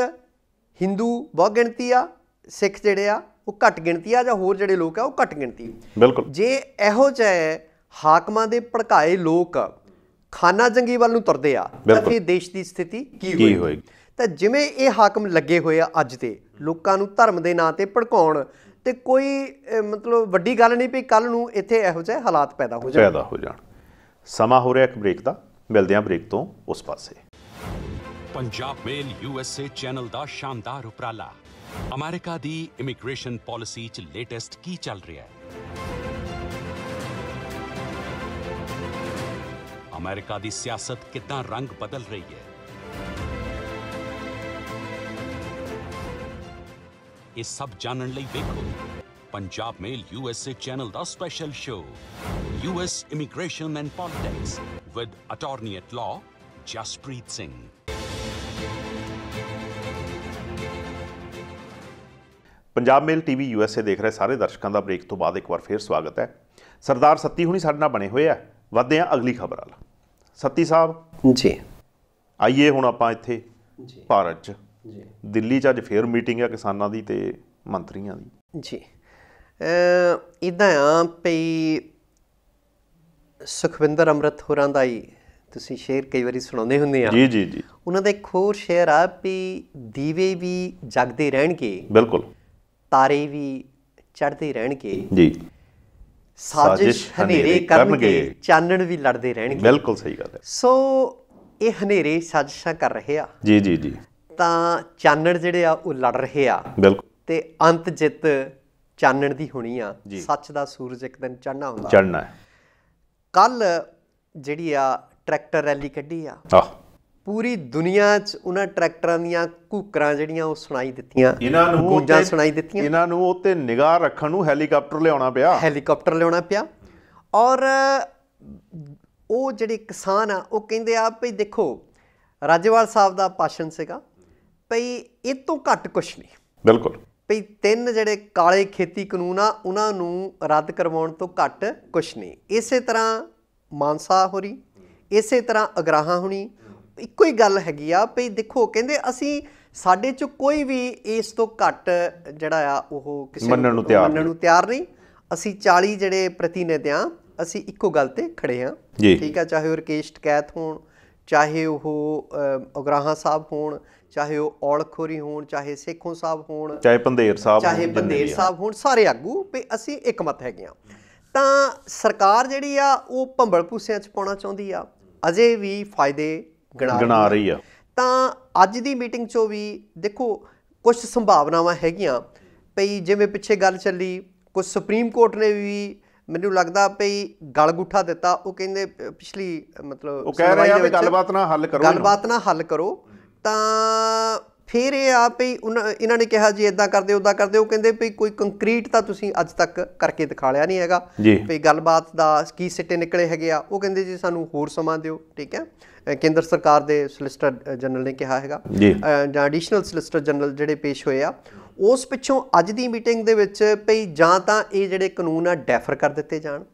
ਹਿੰਦੂ ਬਹੁਤ ਗਿਣਤੀ ਆ, ਸਿੱਖ ਜਿਹੜੇ ਆ ਉਹ ਘੱਟ ਗਿਣਤੀ ਆ, ਜਾਂ ਹੋਰ ਜਿਹੜੇ ਲੋਕ ਆ ਉਹ ਘੱਟ ਗਿਣਤੀ। ਬਿਲਕੁਲ। ਜੇ ਇਹੋ ਜਿਹੇ ਹਾਕਮਾਂ ਦੇ ਭੜਕਾਏ ਲੋਕ ਖਾਨਾ ਜੰਗੀ ਵੱਲ ਨੂੰ ਤੁਰਦੇ ਆ ਤਾਂ ਫਿਰ ਦੇਸ਼ ਦੀ ਸਥਿਤੀ ਕੀ ਹੋਏਗੀ? ਤਾਂ ਜਿਵੇਂ ਇਹ ਹਾਕਮ ਲੱਗੇ ਹੋਏ ਆ ਅੱਜ ਤੇ ਲੋਕਾਂ ਨੂੰ ਧਰਮ ਦੇ ਨਾਂ 'ਤੇ ਭੜਕਾਉਣ, ਤੇ ਕੋਈ ਮਤਲਬ ਵੱਡੀ ਗੱਲ ਨਹੀਂ ਵੀ ਕੱਲ੍ਹ ਨੂੰ ਇੱਥੇ ਇਹੋ ਜਿਹੇ ਹਾਲਾਤ ਪੈਦਾ ਹੋ ਜਾਣ। ਸਮਾਂ ਹੋ ਰਿਹਾ ਇੱਕ ਬ੍ਰੇਕ ਦਾ, ਮਿਲਦੇ ਹਾਂ ਬ੍ਰੇਕ ਤੋਂ ਉਸ ਪਾਸੇ। ਪੰਜਾਬ ਮੇਲ USA ਚੈਨਲ ਦਾ ਸ਼ਾਨਦਾਰ ਉਪਰਾਲਾ। ਅਮਰੀਕਾ ਦੀ ਇਮੀਗ੍ਰੇਸ਼ਨ ਪਾਲਿਸੀ 'ਚ ਲੇਟੈਸਟ ਕੀ ਚੱਲ ਰਿਹਾ ਹੈ? ਅਮਰੀਕਾ ਦੀ ਸਿਆਸਤ ਕਿੱਦਾਂ ਰੰਗ ਬਦਲ ਰਹੀ ਹੈ? ਇਹ ਸਭ ਜਾਣਨ ਲਈ ਵੇਖੋ ਪੰਜਾਬ ਮੇਲ USA ਚੈਨਲ ਦਾ special show US Immigration and Politics with Attorney at Law Jaspreet Singh. Punjab mail TV USA ਦੇਖ ਰਹੇ ਸਾਰੇ ਦਰਸ਼ਕਾਂ ਦਾ ਬ੍ਰੇਕ ਤੋਂ ਬਾਅਦ ਇੱਕ ਵਾਰ ਫੇਰ ਸਵਾਗਤ ਹੈ। ਸਰਦਾਰ ਸੱਤੀ ਹੁਣੀ ਸਾਡੇ ਨਾਲ ਬਣੇ ਹੋਏ ਆ। ਵੱਧਦੇ ਹਾਂ ਅਗਲੀ ਖਬਰ ਵੱਲ। ਸੱਤੀ ਸਾਹਿਬ ਜੀ ਆਈਏ ਹੁਣ ਆਪਾਂ ਇੱਥੇ ਜੀ ਭਾਰਤ 'ਚ ਜੀ ਦਿੱਲੀ 'ਚ ਅੱਜ ਫੇਰ ਮੀਟਿੰਗ ਆ ਕਿਸਾਨਾਂ ਦੀ ਤੇ ਮੰਤਰੀਆਂ ਦੀ ਜੀ ਇੱਦਾਂ ਆ ਪਈ ਸੁਖਵਿੰਦਰ ਅੰਮ੍ਰਿਤ ਹੋਰਾਂ ਦਾ ਹੀ ਤੁਸੀਂ ਸ਼ੇਅਰ ਕਈ ਵਾਰੀ ਸੁਣਾਉਂਦੇ ਹੁੰਦੇ ਆ ਜੀ ਜੀ ਜੀ ਉਹਨਾਂ ਦਾ ਇੱਕ ਹੋਰ ਸ਼ੇਅਰ ਆ ਵੀ ਦੀਵੇ ਵੀ ਜਗਦੇ ਰਹਿਣਗੇ, ਬਿਲਕੁਲ, ਤਾਰੇ ਵੀ ਚੜ੍ਹਦੇ ਰਹਿਣਗੇ ਜੀ, ਸਾਜ਼ਿਸ਼ ਹਨੇਰੇ ਕਰਨਗੇ, ਚਾਨਣ ਵੀ ਲੜਦੇ ਰਹਿਣਗੇ। ਬਿਲਕੁਲ ਸਹੀ ਗੱਲ ਹੈ। ਸੋ ਇਹ ਹਨੇਰੇ ਸਾਜ਼ਿਸ਼ਾਂ ਕਰ ਰਹੇ ਆ ਜੀ ਜੀ ਜੀ, ਤਾਂ ਚਾਨਣ ਜਿਹੜੇ ਆ ਉਹ ਲੜ ਰਹੇ ਆ, ਬਿਲਕੁਲ, ਤੇ ਅੰਤ ਜਿੱਤ ਚਾਨਣ ਦੀ ਹੋਣੀ ਆ। ਸੱਚ ਦਾ ਸੂਰਜ ਇੱਕ ਦਿਨ ਚੜ੍ਹਨਾ ਹੁੰਦਾ, ਚੜ੍ਹਨਾ ਹੈ। ਕੱਲ ਜਿਹੜੀ ਆ ਟਰੈਕਟਰ ਰੈਲੀ ਕੱਢੀ ਆ, ਪੂਰੀ ਦੁਨੀਆ 'ਚ ਉਹਨਾਂ ਟਰੈਕਟਰਾਂ ਦੀਆਂ ਘੂਕਰਾਂ ਜਿਹੜੀਆਂ ਉਹ ਸੁਣਾਈ ਦਿੱਤੀਆਂ, ਗੂੰਜਾਂ ਸੁਣਾਈ ਦਿੱਤੀਆਂ। ਇਹਨਾਂ ਨੂੰ ਉੱਤੇ ਨਿਗਾਹ ਰੱਖਣ ਨੂੰ ਹੈਲੀਕਾਪਟਰ ਲਿਆਉਣਾ ਪਿਆ, ਔਰ ਉਹ ਜਿਹੜੇ ਕਿਸਾਨ ਆ ਉਹ ਕਹਿੰਦੇ ਆ ਭਈ ਦੇਖੋ ਰਾਜੇਵਾਲ ਸਾਹਿਬ ਦਾ ਭਾਸ਼ਣ ਸੀਗਾ ਭਈ ਇਹ ਤੋਂ ਘੱਟ ਕੁਛ ਨਹੀਂ, ਬਿਲਕੁਲ, ਭਈ 3 ਜਿਹੜੇ ਕਾਲੇ ਖੇਤੀ ਕਾਨੂੰਨ ਆ ਉਹਨਾਂ ਨੂੰ ਰੱਦ ਕਰਵਾਉਣ ਤੋਂ ਘੱਟ ਕੁਛ ਨਹੀਂ। ਇਸੇ ਤਰ੍ਹਾਂ ਮਾਨਸਾ ਹੋਰੀ, ਇਸੇ ਤਰ੍ਹਾਂ ਅਗਰਾਹਾਂ ਹੋਣੀ, ਇੱਕੋ ਹੀ ਗੱਲ ਹੈਗੀ ਆ ਭਈ ਦੇਖੋ ਕਹਿੰਦੇ ਅਸੀਂ ਸਾਡੇ 'ਚ ਕੋਈ ਵੀ ਇਸ ਤੋਂ ਘੱਟ ਜਿਹੜਾ ਆ ਉਹ ਕਿਸੇ ਮੰਨਣ ਨੂੰ ਤਿਆਰ ਨਹੀਂ। ਅਸੀਂ 40 ਜਿਹੜੇ ਪ੍ਰਤੀਨਿਧ ਆ, ਅਸੀਂ ਇੱਕੋ ਗੱਲ ਤੇ ਖੜੇ ਹਾਂ, ਠੀਕ ਆ। ਚਾਹੇ ਉਹ ਰਕੇਸ਼ ਟਕੈਤ ਹੋਣ, ਚਾਹੇ ਉਹ ਉਗਰਾਹਾਂ ਸਾਹਿਬ ਹੋਣ, ਚਾਹੇ ਉਹ ਔਲਖ ਹੋਰੀ ਹੋਣ, ਚਾਹੇ ਸੇਖੋਂ ਸਾਹਿਬ ਹੋਣ, ਚਾਹੇ ਬੰਦੇਰ ਸਾਹਿਬ ਹੋਣ, ਸਾਰੇ ਆਗੂ ਵੀ ਅਸੀਂ ਇੱਕ ਮਤ ਹੈਗੇ ਆ। ਤਾਂ ਸਰਕਾਰ ਜਿਹੜੀ ਆ ਉਹ ਭੰਬਲ ਭੂਸਿਆਂ 'ਚ ਪਾਉਣਾ ਚਾਹੁੰਦੀ ਆ, ਅਜੇ ਵੀ ਫਾਇਦੇ ਗਿਣਾ ਰਹੀ ਆ। ਤਾਂ ਅੱਜ ਦੀ ਮੀਟਿੰਗ 'ਚੋਂ ਵੀ ਦੇਖੋ ਕੁਛ ਸੰਭਾਵਨਾਵਾਂ ਹੈਗੀਆਂ ਪਈ, ਜਿਵੇਂ ਪਿੱਛੇ ਗੱਲ ਚੱਲੀ, ਕੁਛ ਸੁਪਰੀਮ ਕੋਰਟ ਨੇ ਵੀ ਮੈਨੂੰ ਲੱਗਦਾ ਪਈ ਗਲ ਗੁੱਠਾ ਦਿੱਤਾ। ਉਹ ਕਹਿੰਦੇ ਪਿਛਲੀ ਮਤਲਬ ਉਹ ਕਹਿ ਰਹੇ ਆ ਵੀ ਗੱਲਬਾਤ ਨਾਲ ਹੱਲ ਕਰੋ, ਤਾਂ ਫਿਰ ਇਹ ਆ ਪਈ ਇਹਨਾਂ ਨੇ ਕਿਹਾ ਜੀ ਇੱਦਾਂ ਕਰਦੇ ਉੱਦਾਂ ਕਰਦੇ। ਉਹ ਕਹਿੰਦੇ ਵੀ ਕੋਈ ਕੰਕਰੀਟ ਤਾਂ ਤੁਸੀਂ ਅੱਜ ਤੱਕ ਕਰਕੇ ਦਿਖਾ ਲਿਆ ਨਹੀਂ ਹੈਗਾ ਵੀ ਗੱਲਬਾਤ ਦਾ ਕੀ ਸਿੱਟੇ ਨਿਕਲੇ ਹੈਗੇ ਆ। ਉਹ ਕਹਿੰਦੇ ਜੀ ਸਾਨੂੰ ਹੋਰ ਸਮਾਂ ਦਿਓ, ਠੀਕ ਹੈ। ਕੇਂਦਰ ਸਰਕਾਰ ਦੇ ਸੋਲਿਸਿਟਰ ਜਨਰਲ ਨੇ ਕਿਹਾ ਹੈਗਾ, ਜਾਂ ਐਡੀਸ਼ਨਲ ਸੋਲਿਸਿਟਰ ਜਨਰਲ ਜਿਹੜੇ ਪੇਸ਼ ਹੋਏ ਆ। ਉਸ ਪਿੱਛੋਂ ਅੱਜ ਦੀ ਮੀਟਿੰਗ ਦੇ ਵਿੱਚ ਭਈ ਜਾਂ ਤਾਂ ਇਹ ਜਿਹੜੇ ਕਾਨੂੰਨ ਆ ਡੈਫਰ ਕਰ ਦਿੱਤੇ ਜਾਣ,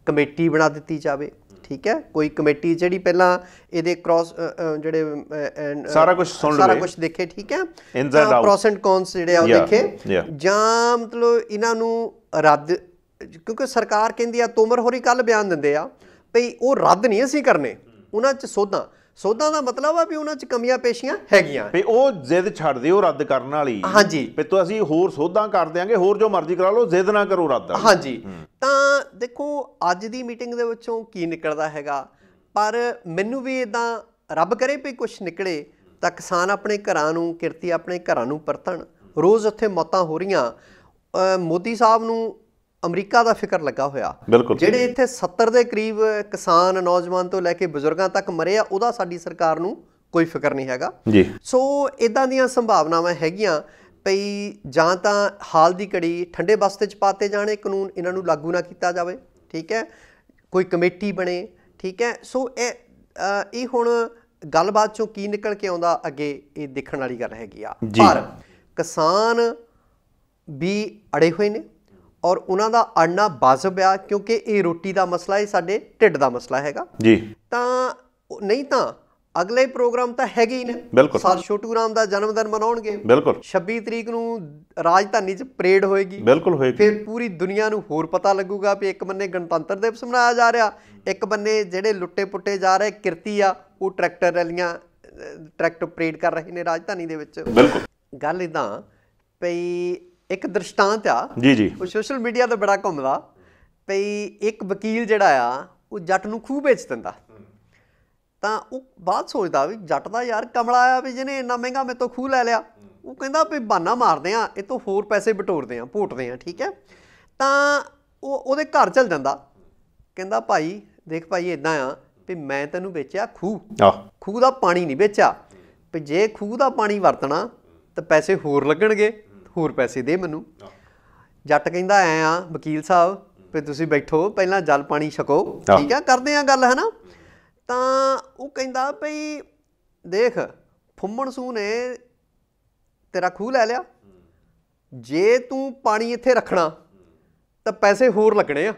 ਕਮੇਟੀ ਬਣਾ ਦਿੱਤੀ ਜਾਵੇ, ਠੀਕ ਹੈ। ਕੋਈ ਕਮੇਟੀ ਜਿਹੜੀ ਪਹਿਲਾਂ ਇਹਦੇ ਕ੍ਰੋਸ ਜਿਹੜੇ ਸਾਰਾ ਕੁਝ ਦੇਖੇ, ਠੀਕ ਹੈ, ਪ੍ਰੋਸ ਐਂਡ ਕੌਨਸ ਜਿਹੜੇ ਆ ਉਹ ਦੇਖੇ, ਜਾਂ ਮਤਲਬ ਇਹਨਾਂ ਨੂੰ ਰੱਦ, ਕਿਉਂਕਿ ਸਰਕਾਰ ਕਹਿੰਦੀ ਆ, ਤੋਮਰ ਹੋਰੀ ਕੱਲ ਬਿਆਨ ਦਿੰਦੇ ਆ ਭਈ ਉਹ ਰੱਦ ਨਹੀਂ ਅਸੀਂ ਕਰਨੇ, ਉਹਨਾਂ 'ਚ ਸੋਧਾਂ ਦਾ ਮਤਲਬ ਆ ਵੀ ਉਹਨਾਂ 'ਚ ਕਮੀਆਂ ਪੇਸ਼ੀਆਂ ਹੈਗੀਆਂ, ਵੀ ਉਹ ਜ਼ਿੱਦ ਛੱਡ ਦਿਓ ਰੱਦ ਕਰਨ ਵਾਲੀ। ਹਾਂਜੀ, ਵੀ ਤੋਂ ਅਸੀਂ ਹੋਰ ਸੋਧਾਂ ਕਰ ਦਿਆਂਗੇ, ਹੋਰ ਜੋ ਮਰਜ਼ੀ ਕਰਾ ਲਓ, ਜ਼ਿੱਦ ਨਾ ਕਰੋ ਰੱਦ। ਹਾਂਜੀ, ਤਾਂ ਦੇਖੋ ਅੱਜ ਦੀ ਮੀਟਿੰਗ ਦੇ ਵਿੱਚੋਂ ਕੀ ਨਿਕਲਦਾ ਹੈਗਾ। ਪਰ ਮੈਨੂੰ ਵੀ ਇੱਦਾਂ ਰੱਬ ਕਰੇ ਵੀ ਕੁਛ ਨਿਕਲੇ ਤਾਂ ਕਿਸਾਨ ਆਪਣੇ ਘਰਾਂ ਨੂੰ, ਕਿਰਤੀ ਆਪਣੇ ਘਰਾਂ ਨੂੰ ਪਰਤਣ। ਰੋਜ਼ ਉੱਥੇ ਮੌਤਾਂ ਹੋ ਰਹੀਆਂ। ਮੋਦੀ ਸਾਹਿਬ ਨੂੰ ਅਮਰੀਕਾ ਦਾ ਫਿਕਰ ਲੱਗਾ ਹੋਇਆ, ਜਿਹੜੇ ਇੱਥੇ 70 ਦੇ ਕਰੀਬ ਕਿਸਾਨ, ਨੌਜਵਾਨ ਤੋਂ ਲੈ ਕੇ ਬਜ਼ੁਰਗਾਂ ਤੱਕ ਮਰੇ ਆ, ਉਹਦਾ ਸਾਡੀ ਸਰਕਾਰ ਨੂੰ ਕੋਈ ਫਿਕਰ ਨਹੀਂ ਹੈਗਾ। ਸੋ ਇੱਦਾਂ ਦੀਆਂ ਸੰਭਾਵਨਾਵਾਂ ਹੈਗੀਆਂ ਪਈ, ਜਾਂ ਤਾਂ ਹਾਲ ਦੀ ਘੜੀ ਠੰਡੇ ਬਸਤੇ 'ਚ ਪਾਤੇ ਜਾਣੇ ਕਾਨੂੰਨ, ਇਹਨਾਂ ਨੂੰ ਲਾਗੂ ਨਾ ਕੀਤਾ ਜਾਵੇ, ਠੀਕ ਹੈ, ਕੋਈ ਕਮੇਟੀ ਬਣੇ, ਠੀਕ ਹੈ। ਸੋ ਇਹ ਹੁਣ ਗੱਲਬਾਤ 'ਚੋਂ ਕੀ ਨਿਕਲ ਕੇ ਆਉਂਦਾ ਅੱਗੇ, ਇਹ ਦੇਖਣ ਵਾਲੀ ਗੱਲ ਹੈਗੀ ਆ। ਪਰ ਕਿਸਾਨ ਵੀ ਅੜੇ ਹੋਏ ਨੇ, ਔਰ ਉਹਨਾਂ ਦਾ ਅੜਨਾ ਵਾਜਬ ਆ, ਕਿਉਂਕਿ ਇਹ ਰੋਟੀ ਦਾ ਮਸਲਾ, ਇਹ ਸਾਡੇ ਢਿੱਡ ਦਾ ਮਸਲਾ ਹੈਗਾ। ਤਾਂ ਨਹੀਂ ਤਾਂ ਅਗਲੇ ਪ੍ਰੋਗਰਾਮ ਤਾਂ ਹੈਗੇ ਹੀ ਨੇ। ਸਰ ਛੋਟੂ ਰਾਮ ਦਾ ਜਨਮ ਦਿਨ ਮਨਾਉਣਗੇ, 26 ਤਰੀਕ ਨੂੰ ਰਾਜਧਾਨੀ 'ਚ ਪਰੇਡ ਹੋਏਗੀ, ਫਿਰ ਪੂਰੀ ਦੁਨੀਆ ਨੂੰ ਹੋਰ ਪਤਾ ਲੱਗੂਗਾ ਵੀ ਇੱਕ ਬੰਨੇ ਗਣਤੰਤਰ ਦਿਵਸ ਮਨਾਇਆ ਜਾ ਰਿਹਾ, ਇੱਕ ਬੰਨੇ ਜਿਹੜੇ ਲੁੱਟੇ ਪੁੱਟੇ ਜਾ ਰਹੇ ਕਿਰਤੀ ਆ ਉਹ ਟਰੈਕਟਰ ਰੈਲੀਆਂ, ਟਰੈਕਟਰ ਪਰੇਡ ਕਰ ਰਹੇ ਨੇ ਰਾਜਧਾਨੀ ਦੇ ਵਿੱਚ। ਗੱਲ ਇੱਦਾਂ ਪਈ, ਇੱਕ ਦ੍ਰਿਸ਼ਟਾਂਤ ਆ, ਉਹ ਸੋਸ਼ਲ ਮੀਡੀਆ 'ਤੇ ਬੜਾ ਘੁੰਮਦਾ ਪਈ। ਇੱਕ ਵਕੀਲ ਜਿਹੜਾ ਆ ਉਹ ਜੱਟ ਨੂੰ ਖੂਹ ਵੇਚ ਦਿੰਦਾ, ਤਾਂ ਉਹ ਬਾਅਦ ਸੋਚਦਾ ਵੀ ਜੱਟ ਦਾ ਯਾਰ ਕਮਲਾ ਆ ਵੀ ਜਿਹਨੇ ਇੰਨਾ ਮਹਿੰਗਾ ਮੇਰੇ ਤੋਂ ਖੂਹ ਲੈ ਲਿਆ। ਉਹ ਕਹਿੰਦਾ ਵੀ ਬਹਾਨਾ ਮਾਰਦੇ ਆ, ਇਹ ਤੋਂ ਹੋਰ ਪੈਸੇ ਬਟੋਰਦੇ ਆ, ਭੋਟਦੇ ਆ, ਠੀਕ ਹੈ। ਤਾਂ ਉਹ ਉਹਦੇ ਘਰ ਚਲ ਜਾਂਦਾ, ਕਹਿੰਦਾ ਭਾਈ ਦੇਖ ਭਾਈ ਇੱਦਾਂ ਆ ਵੀ ਮੈਂ ਤੈਨੂੰ ਵੇਚਿਆ ਖੂਹ ਦਾ ਪਾਣੀ ਨਹੀਂ ਵੇਚਿਆ, ਵੀ ਜੇ ਖੂਹ ਦਾ ਪਾਣੀ ਵਰਤਣਾ ਤਾਂ ਪੈਸੇ ਹੋਰ ਲੱਗਣਗੇ, ਹੋਰ ਪੈਸੇ ਦੇ ਮੈਨੂੰ। ਜੱਟ ਕਹਿੰਦਾ ਐ ਆ ਵਕੀਲ ਸਾਹਿਬ ਵੀ ਤੁਸੀਂ ਬੈਠੋ, ਪਹਿਲਾਂ ਜਲ ਪਾਣੀ ਛਕੋ, ਠੀਕ ਆ, ਕਰਦੇ ਆ ਗੱਲ, ਹੈ ਨਾ। ਤਾਂ ਉਹ ਕਹਿੰਦਾ ਭਈ ਦੇਖ ਫੁੰਮਣ ਸੂ ਨੇ ਤੇਰਾ ਖੂਹ ਲੈ ਲਿਆ, ਜੇ ਤੂੰ ਪਾਣੀ ਇੱਥੇ ਰੱਖਣਾ ਤਾਂ ਪੈਸੇ ਹੋਰ ਲੱਗਣੇ ਆ,